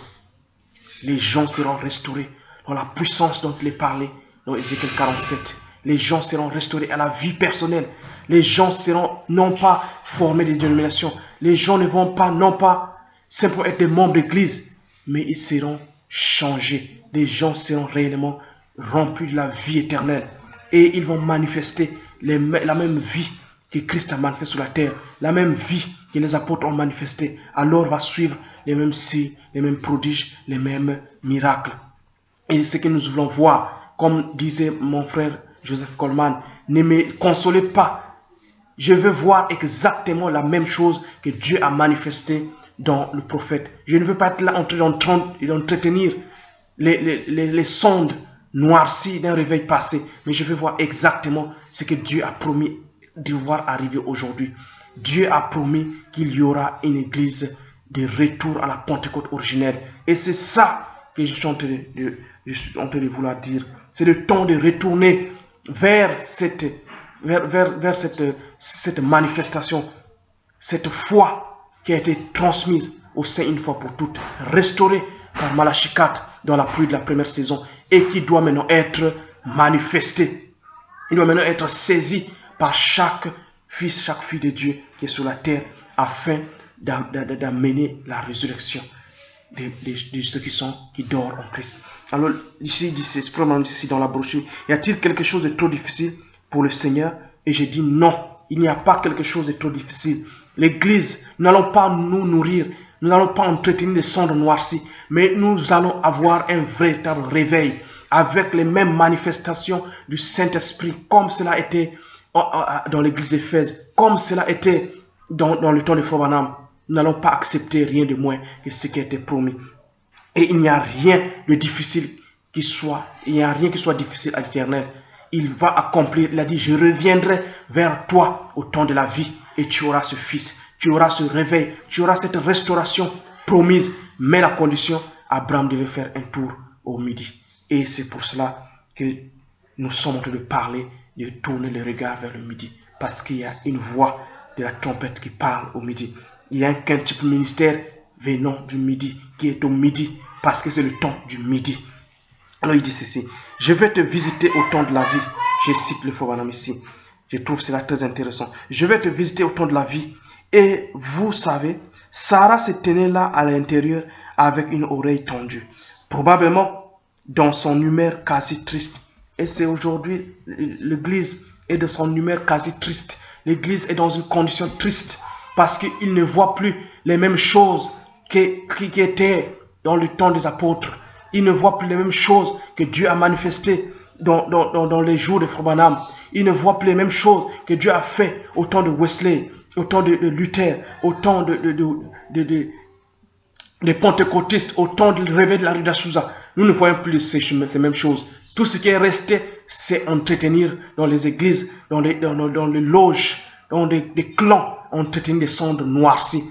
Les gens seront restaurés dans la puissance dont il est parlé dans Ézéchiel 47. Les gens seront restaurés à la vie personnelle. Les gens seront non pas formés des dénominations. Les gens ne vont pas, non pas simplement être des membres d'église, mais ils seront changés. Les gens seront réellement remplis de la vie éternelle. Et ils vont manifester la même vie que Christ a manifesté sur la terre. La même vie que les apôtres ont manifesté. Alors va suivre les mêmes signes, les mêmes prodiges, les mêmes miracles. Et ce que nous voulons voir, comme disait mon frère Joseph Coleman, ne me consolez pas. Je veux voir exactement la même chose que Dieu a manifesté dans le prophète. Je ne veux pas être là en train d'entretenir les sondes noircies d'un réveil passé, mais je veux voir exactement ce que Dieu a promis de voir arriver aujourd'hui. Dieu a promis qu'il y aura une église de retour à la Pentecôte originelle. Et c'est ça que je suis en train de vouloir dire. C'est le temps de retourner vers cette manifestation, cette foi qui a été transmise au sein une fois pour toutes, restaurée par Malachie 4 dans la pluie de la première saison et qui doit maintenant être manifestée. Il doit maintenant être saisi par chaque fils, chaque fille de Dieu qui est sur la terre afin d'amener la résurrection de ceux qui dorment en Christ. Alors ici dans la brochure, y a-t-il quelque chose de trop difficile pour le Seigneur? Et j'ai dit non, il n'y a pas quelque chose de trop difficile. L'église, nous n'allons pas nous nourrir Nous n'allons pas entretenir les cendres noircies, mais nous allons avoir un véritable réveil avec les mêmes manifestations du Saint-Esprit, comme cela était dans l'église d'Éphèse, comme cela était dans le temps de Frère Branham. Nous n'allons pas accepter rien de moins que ce qui a été promis. Et il n'y a rien de difficile il n'y a rien qui soit difficile à l'Éternel. Il va accomplir, il a dit, je reviendrai vers toi au temps de la vie et tu auras ce fils, tu auras ce réveil, tu auras cette restauration promise. Mais la condition, Abraham devait faire un tour au midi. Et c'est pour cela que nous sommes en train de parler, de tourner le regard vers le midi. Parce qu'il y a une voix de la trompette qui parle au midi. Il y a un quintuple ministère venant du midi, qui est au midi, parce que c'est le temps du midi. Alors il dit ceci, je vais te visiter au temps de la vie. Je cite le Frère Branham ici. Je trouve cela très intéressant. Je vais te visiter au temps de la vie. Et vous savez, Sarah se tenait là à l'intérieur avec une oreille tendue. Probablement dans son humeur quasi triste. Et c'est aujourd'hui, l'église est de son humeur quasi triste. L'église est dans une condition triste parce qu'il ne voit plus les mêmes choses qui étaient dans le temps des apôtres. Il ne voit plus les mêmes choses que Dieu a manifestées dans les jours de Frère Branham. Il ne voit plus les mêmes choses que Dieu a fait au temps de Wesley, au temps de Luther, au temps des pentecôtistes, au temps du réveil de la rue d'Azusa. Nous ne voyons plus ces mêmes choses. Tout ce qui est resté, c'est entretenir dans les églises, dans les loges, dans des clans, entretenir des cendres noircies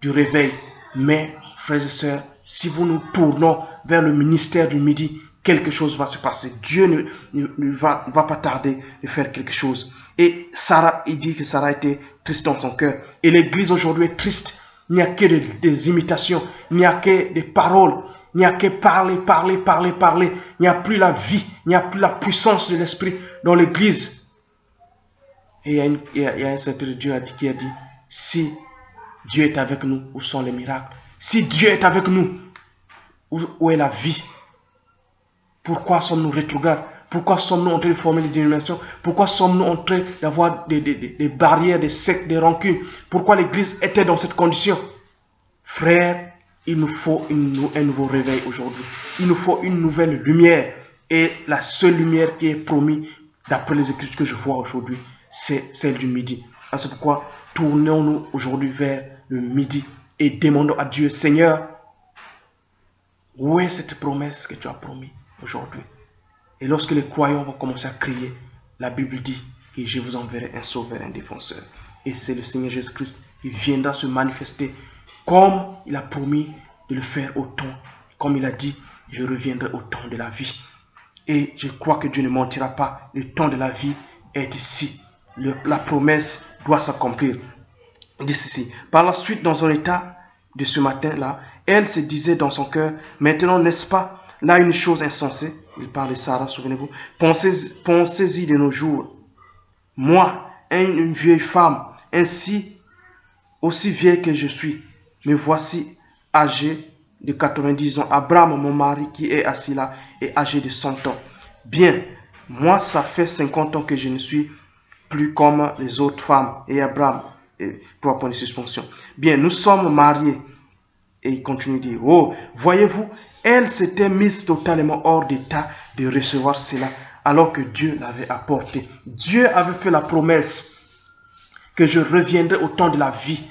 du réveil. Mais, frères et sœurs, si vous nous tournons vers le ministère du midi, quelque chose va se passer. Dieu ne va pas tarder de faire quelque chose. Et Sarah, il dit que Sarah était triste dans son cœur. Et l'église aujourd'hui est triste. Il n'y a que des imitations. Il n'y a que des paroles. Il n'y a que parler. Il n'y a plus la vie. Il n'y a plus la puissance de l'esprit dans l'église. Et il y a un certain Dieu qui a dit, si Dieu est avec nous, où sont les miracles? Si Dieu est avec nous, où est la vie? Pourquoi sommes-nous rétrogrades? Pourquoi sommes-nous en train de former des dénominations? Pourquoi sommes-nous en train d'avoir des barrières, des sectes, des rancunes? Pourquoi l'Église était dans cette condition? Frères, il nous faut un nouveau réveil aujourd'hui. Il nous faut une nouvelle lumière. Et la seule lumière qui est promise, d'après les Écritures que je vois aujourd'hui, c'est celle du midi. C'est pourquoi tournons-nous aujourd'hui vers le midi et demandons à Dieu, Seigneur, où est cette promesse que tu as promise aujourd'hui? Et lorsque les croyants vont commencer à crier, la Bible dit que je vous enverrai un sauveur, un défenseur. Et c'est le Seigneur Jésus-Christ qui viendra se manifester comme il a promis de le faire au temps. Comme il a dit, je reviendrai au temps de la vie. Et je crois que Dieu ne mentira pas. Le temps de la vie est ici. La promesse doit s'accomplir. Il dit ceci. Par la suite, dans son état de ce matin-là, elle se disait dans son cœur, maintenant n'est-ce pas là une chose insensée? Il parle de Sarah, souvenez-vous. Pensez-y de nos jours. Moi, une vieille femme, aussi vieille que je suis, me voici âgée de 90 ans. Abraham, mon mari, qui est assis là, est âgé de 100 ans. Bien, moi, ça fait 50 ans que je ne suis plus comme les autres femmes. Et Abraham, 3 points de suspension. Bien, nous sommes mariés. Et il continue de dire, oh, voyez-vous, elle s'était mise totalement hors d'état de recevoir cela, alors que Dieu l'avait apporté. Dieu avait fait la promesse que je reviendrai au temps de la vie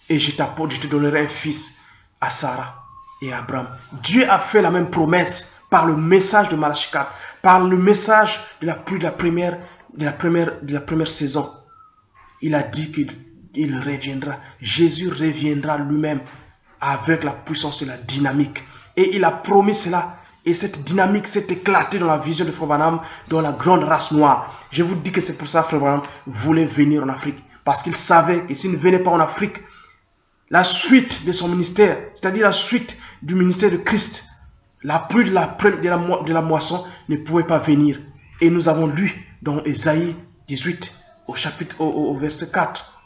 et je te donnerai un fils à Sarah et à Abraham. Dieu a fait la même promesse par le message de Malachie 4, par le message de la première saison. Il a dit qu'il reviendra. Jésus reviendra lui-même avec la puissance de la dynamique. Et il a promis cela. Et cette dynamique s'est éclatée dans la vision de Frère Branham, dans la grande race noire. Je vous dis que c'est pour ça que Frère Branham voulait venir en Afrique. Parce qu'il savait que s'il ne venait pas en Afrique, la suite de son ministère, c'est-à-dire la suite du ministère de Christ, la pluie de la moisson ne pouvait pas venir. Et nous avons lu dans Ésaïe 18, au verset 4,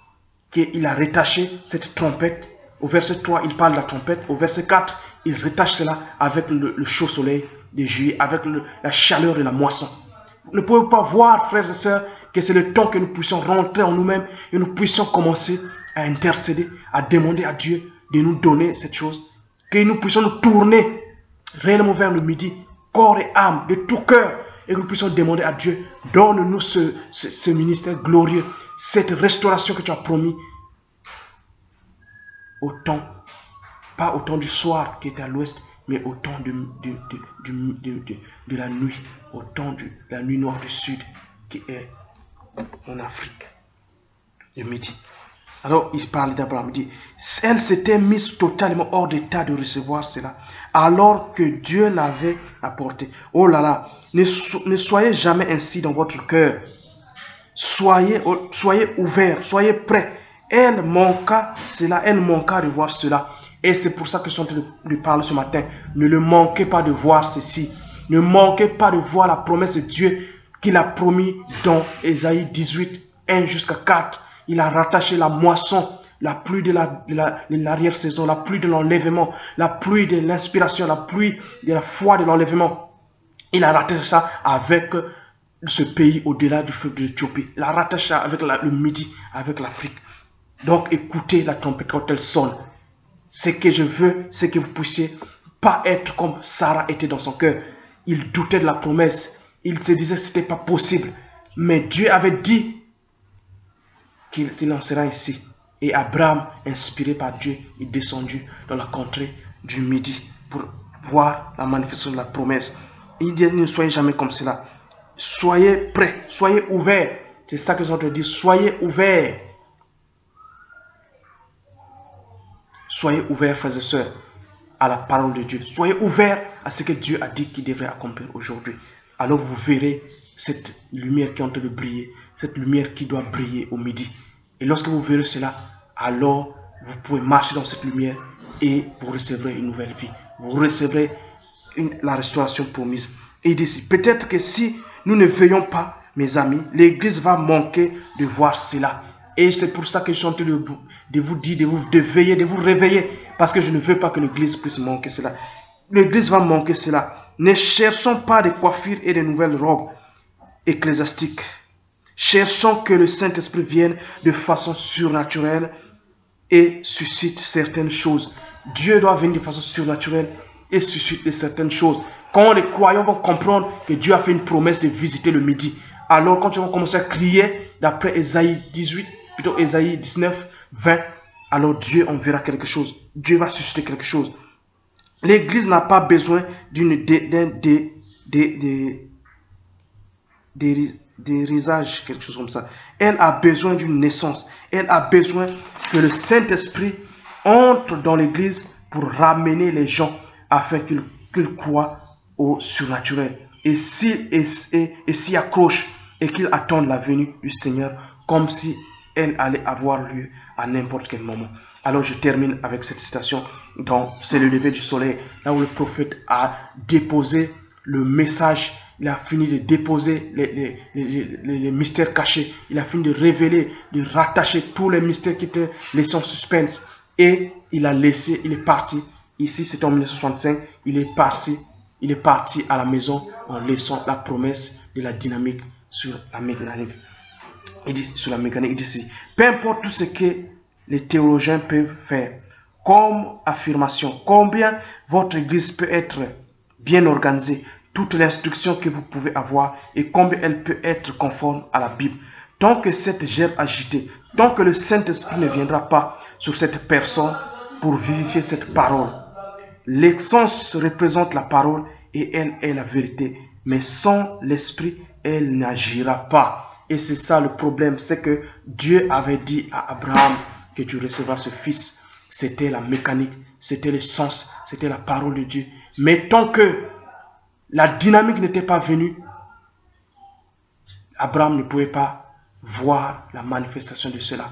qu'il a rétaché cette trompette. Au verset 3, il parle de la trompette. Au verset 4, il rétache cela avec le chaud soleil de juillet, avec la chaleur de la moisson. Vous ne pouvez pas voir, frères et sœurs, que c'est le temps que nous puissions rentrer en nous-mêmes et nous puissions commencer à intercéder, à demander à Dieu de nous donner cette chose, que nous puissions nous tourner réellement vers le midi, corps et âme, de tout cœur, et que nous puissions demander à Dieu, donne-nous ce ministère glorieux, cette restauration que tu as promis au temps, pas au temps du soir qui était à l'ouest, mais au temps de la nuit, au temps de la nuit noire du sud qui est en Afrique, le midi. Alors il parle d'Abraham, il dit, elle s'était mise totalement hors d'état de recevoir cela, alors que Dieu l'avait apporté. Oh là là, ne soyez jamais ainsi dans votre cœur. Soyez ouverts, soyez prêts. Elle manqua cela, elle manqua de voir cela. Et c'est pour ça que je suis en train de lui parler ce matin. Ne le manquez pas de voir ceci. Ne manquez pas de voir la promesse de Dieu qu'il a promis dans Ésaïe 18, 1 jusqu'à 4. Il a rattaché la moisson, la pluie de l'arrière-saison, la pluie de l'enlèvement, la pluie de l'inspiration, la pluie de la foi de l'enlèvement. Il a rattaché ça avec ce pays au-delà du fleuve de l'Éthiopie. Il a rattaché ça avec le midi, avec l'Afrique. Donc écoutez la trompette quand elle sonne. Ce que je veux, c'est que vous puissiez pas être comme Sarah était dans son cœur. Il doutait de la promesse. Il se disait que ce n'était pas possible. Mais Dieu avait dit qu'il en sera ainsi. Et Abraham, inspiré par Dieu, est descendu dans la contrée du midi pour voir la manifestation de la promesse. Il dit, ne soyez jamais comme cela. Soyez prêts, soyez ouverts. C'est ça que je te dire, soyez ouverts. Soyez ouverts, frères et sœurs, à la parole de Dieu. Soyez ouverts à ce que Dieu a dit qu'il devrait accomplir aujourd'hui. Alors vous verrez cette lumière qui est en train de briller, cette lumière qui doit briller au midi. Et lorsque vous verrez cela, alors vous pouvez marcher dans cette lumière et vous recevrez une nouvelle vie. Vous recevrez la restauration promise. Et il dit, peut-être que si nous ne veillons pas, mes amis, l'église va manquer de voir cela. Et c'est pour ça que je suis en train de vous dire, de veiller, de vous réveiller. Parce que je ne veux pas que l'église puisse manquer cela. L'église va manquer cela. Ne cherchons pas de coiffures et de nouvelles robes ecclésiastiques. Cherchons que le Saint-Esprit vienne de façon surnaturelle et suscite certaines choses. Dieu doit venir de façon surnaturelle et suscite certaines choses. Quand les croyants vont comprendre que Dieu a fait une promesse de visiter le midi, alors quand ils vont commencer à crier d'après Ésaïe 18, plutôt Ésaïe 19, 20, alors Dieu enverra quelque chose. Dieu va susciter quelque chose. L'église n'a pas besoin d'hérisage, quelque chose comme ça. Elle a besoin d'une naissance. Elle a besoin que le Saint-Esprit entre dans l'église pour ramener les gens afin qu'ils croient au surnaturel. Et s'y accrochent et qu'ils attendent la venue du Seigneur comme si elle allait avoir lieu à n'importe quel moment. Alors je termine avec cette citation dans C'est le lever du soleil, là où le prophète a déposé le message. Il a fini de déposer les mystères cachés. Il a fini de révéler, de rattacher tous les mystères qui étaient laissés en suspense. Et il a laissé, il est parti. Ici, c'était en 1965. Il est parti à la maison en laissant la promesse de la dynamique sur la mécanique. Il dit, sur la mécanique, il dit ici, peu importe tout ce que les théologiens peuvent faire comme affirmation, combien votre église peut être bien organisée, toute l'instruction que vous pouvez avoir et combien elle peut être conforme à la Bible. Tant que cette gerbe agitée, tant que le Saint-Esprit ne viendra pas sur cette personne pour vivifier cette parole. L'essence représente la parole et elle est la vérité. Mais sans l'Esprit, elle n'agira pas. Et c'est ça le problème, c'est que Dieu avait dit à Abraham que tu recevras ce fils. C'était la mécanique, c'était l'essence, c'était la parole de Dieu. Mais tant que la dynamique n'était pas venue, Abraham ne pouvait pas voir la manifestation de cela.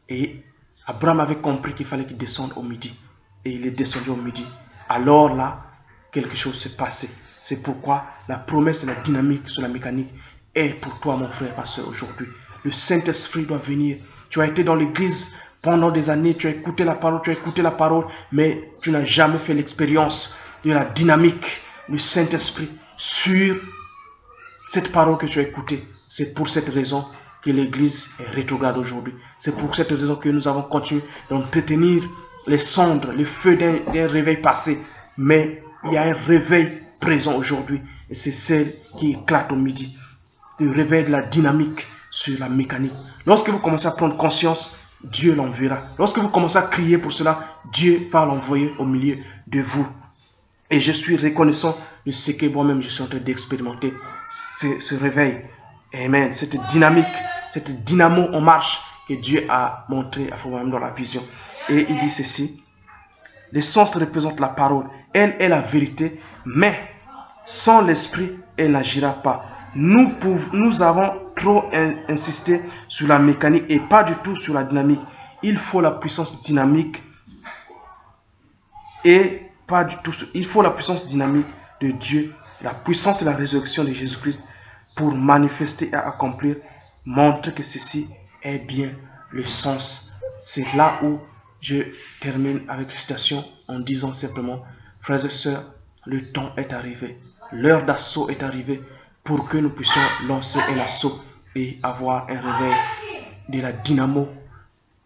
Et Abraham avait compris qu'il fallait qu'il descende au midi. Et il est descendu au midi. Alors là, quelque chose s'est passé. C'est pourquoi la promesse de la dynamique sur la mécanique est pour toi, mon frère, pasteur, aujourd'hui. Le Saint-Esprit doit venir. Tu as été dans l'église pendant des années, tu as écouté la parole, mais tu n'as jamais fait l'expérience de la dynamique du Saint-Esprit sur cette parole que tu as écoutée. C'est pour cette raison que l'église est rétrograde aujourd'hui. C'est pour cette raison que nous avons continué d'entretenir les cendres, le feu d'un réveil passé, mais il y a un réveil présent aujourd'hui, et c'est celle qui éclate au midi, le réveil de la dynamique sur la mécanique. Lorsque vous commencez à prendre conscience, Dieu l'enverra. Lorsque vous commencez à crier pour cela, Dieu va l'envoyer au milieu de vous. Et je suis reconnaissant de ce que moi-même je suis en train d'expérimenter, ce réveil. Amen. Cette dynamique, cette dynamo en marche que Dieu a montré à moi-même dans la vision. Et il dit ceci: l'essence représente la parole. Elle est la vérité, mais sans l'esprit, elle n'agira pas. Nous avons trop insisté sur la mécanique et pas du tout sur la dynamique. Il faut la puissance dynamique et pas du tout. Il faut la puissance dynamique de Dieu, la puissance de la résurrection de Jésus-Christ pour manifester et accomplir, montrer que ceci est bien le sens. C'est là où je termine avec la citation en disant simplement: frères et sœurs, le temps est arrivé, l'heure d'assaut est arrivée pour que nous puissions lancer un assaut et avoir un réveil de la dynamo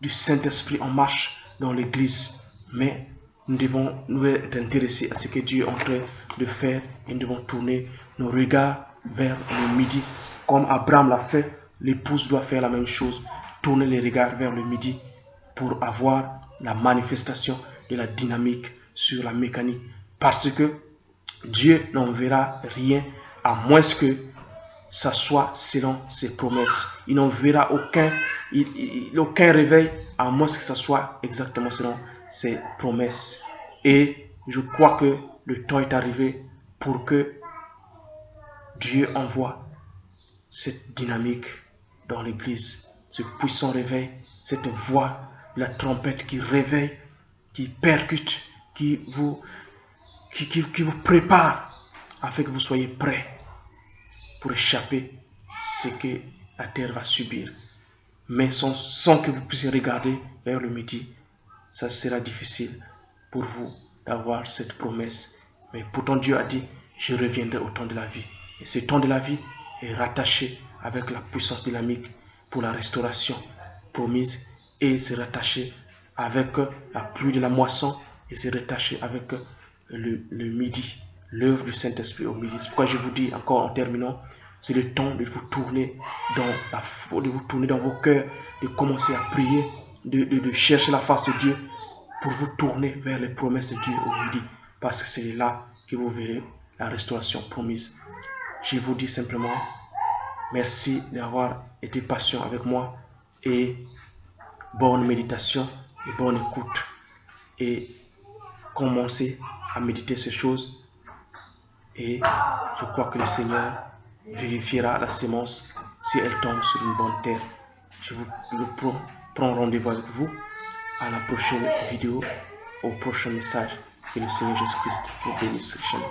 du Saint-Esprit en marche dans l'Église. Mais nous devons nous être intéressés à ce que Dieu est en train de faire et nous devons tourner nos regards vers le midi. Comme Abraham l'a fait, l'épouse doit faire la même chose, tourner les regards vers le midi pour avoir la manifestation de la dynamique sur la mécanique. Parce que Dieu n'enverra rien à moins que ça soit selon ses promesses. Il n'enverra aucun réveil à moins que ça soit exactement selon ses promesses. Et je crois que le temps est arrivé pour que Dieu envoie cette dynamique dans l'Église, ce puissant réveil, cette voix, la trompette qui réveille, qui percute, qui vous prépare afin que vous soyez prêts pour échapper ce que la terre va subir. Mais sans que vous puissiez regarder vers le midi, ça sera difficile pour vous d'avoir cette promesse. Mais pourtant Dieu a dit: je reviendrai au temps de la vie. Et ce temps de la vie est rattaché avec la puissance dynamique pour la restauration promise, et c'est rattaché avec la pluie de la moisson, et c'est rattaché avec le midi, l'œuvre du Saint-Esprit au midi. C'est pourquoi je vous dis encore en terminant, c'est le temps de vous tourner dans vos cœurs, de commencer à prier, de chercher la face de Dieu pour vous tourner vers les promesses de Dieu au midi, parce que c'est là que vous verrez la restauration promise. Je vous dis simplement merci d'avoir été patient avec moi, et bonne méditation et bonne écoute, et commencez à méditer ces choses, et je crois que le Seigneur vivifiera la sémence si elle tombe sur une bonne terre. Je prends rendez-vous avec vous à la prochaine vidéo, au prochain message. Que le Seigneur Jésus-Christ vous bénisse richement.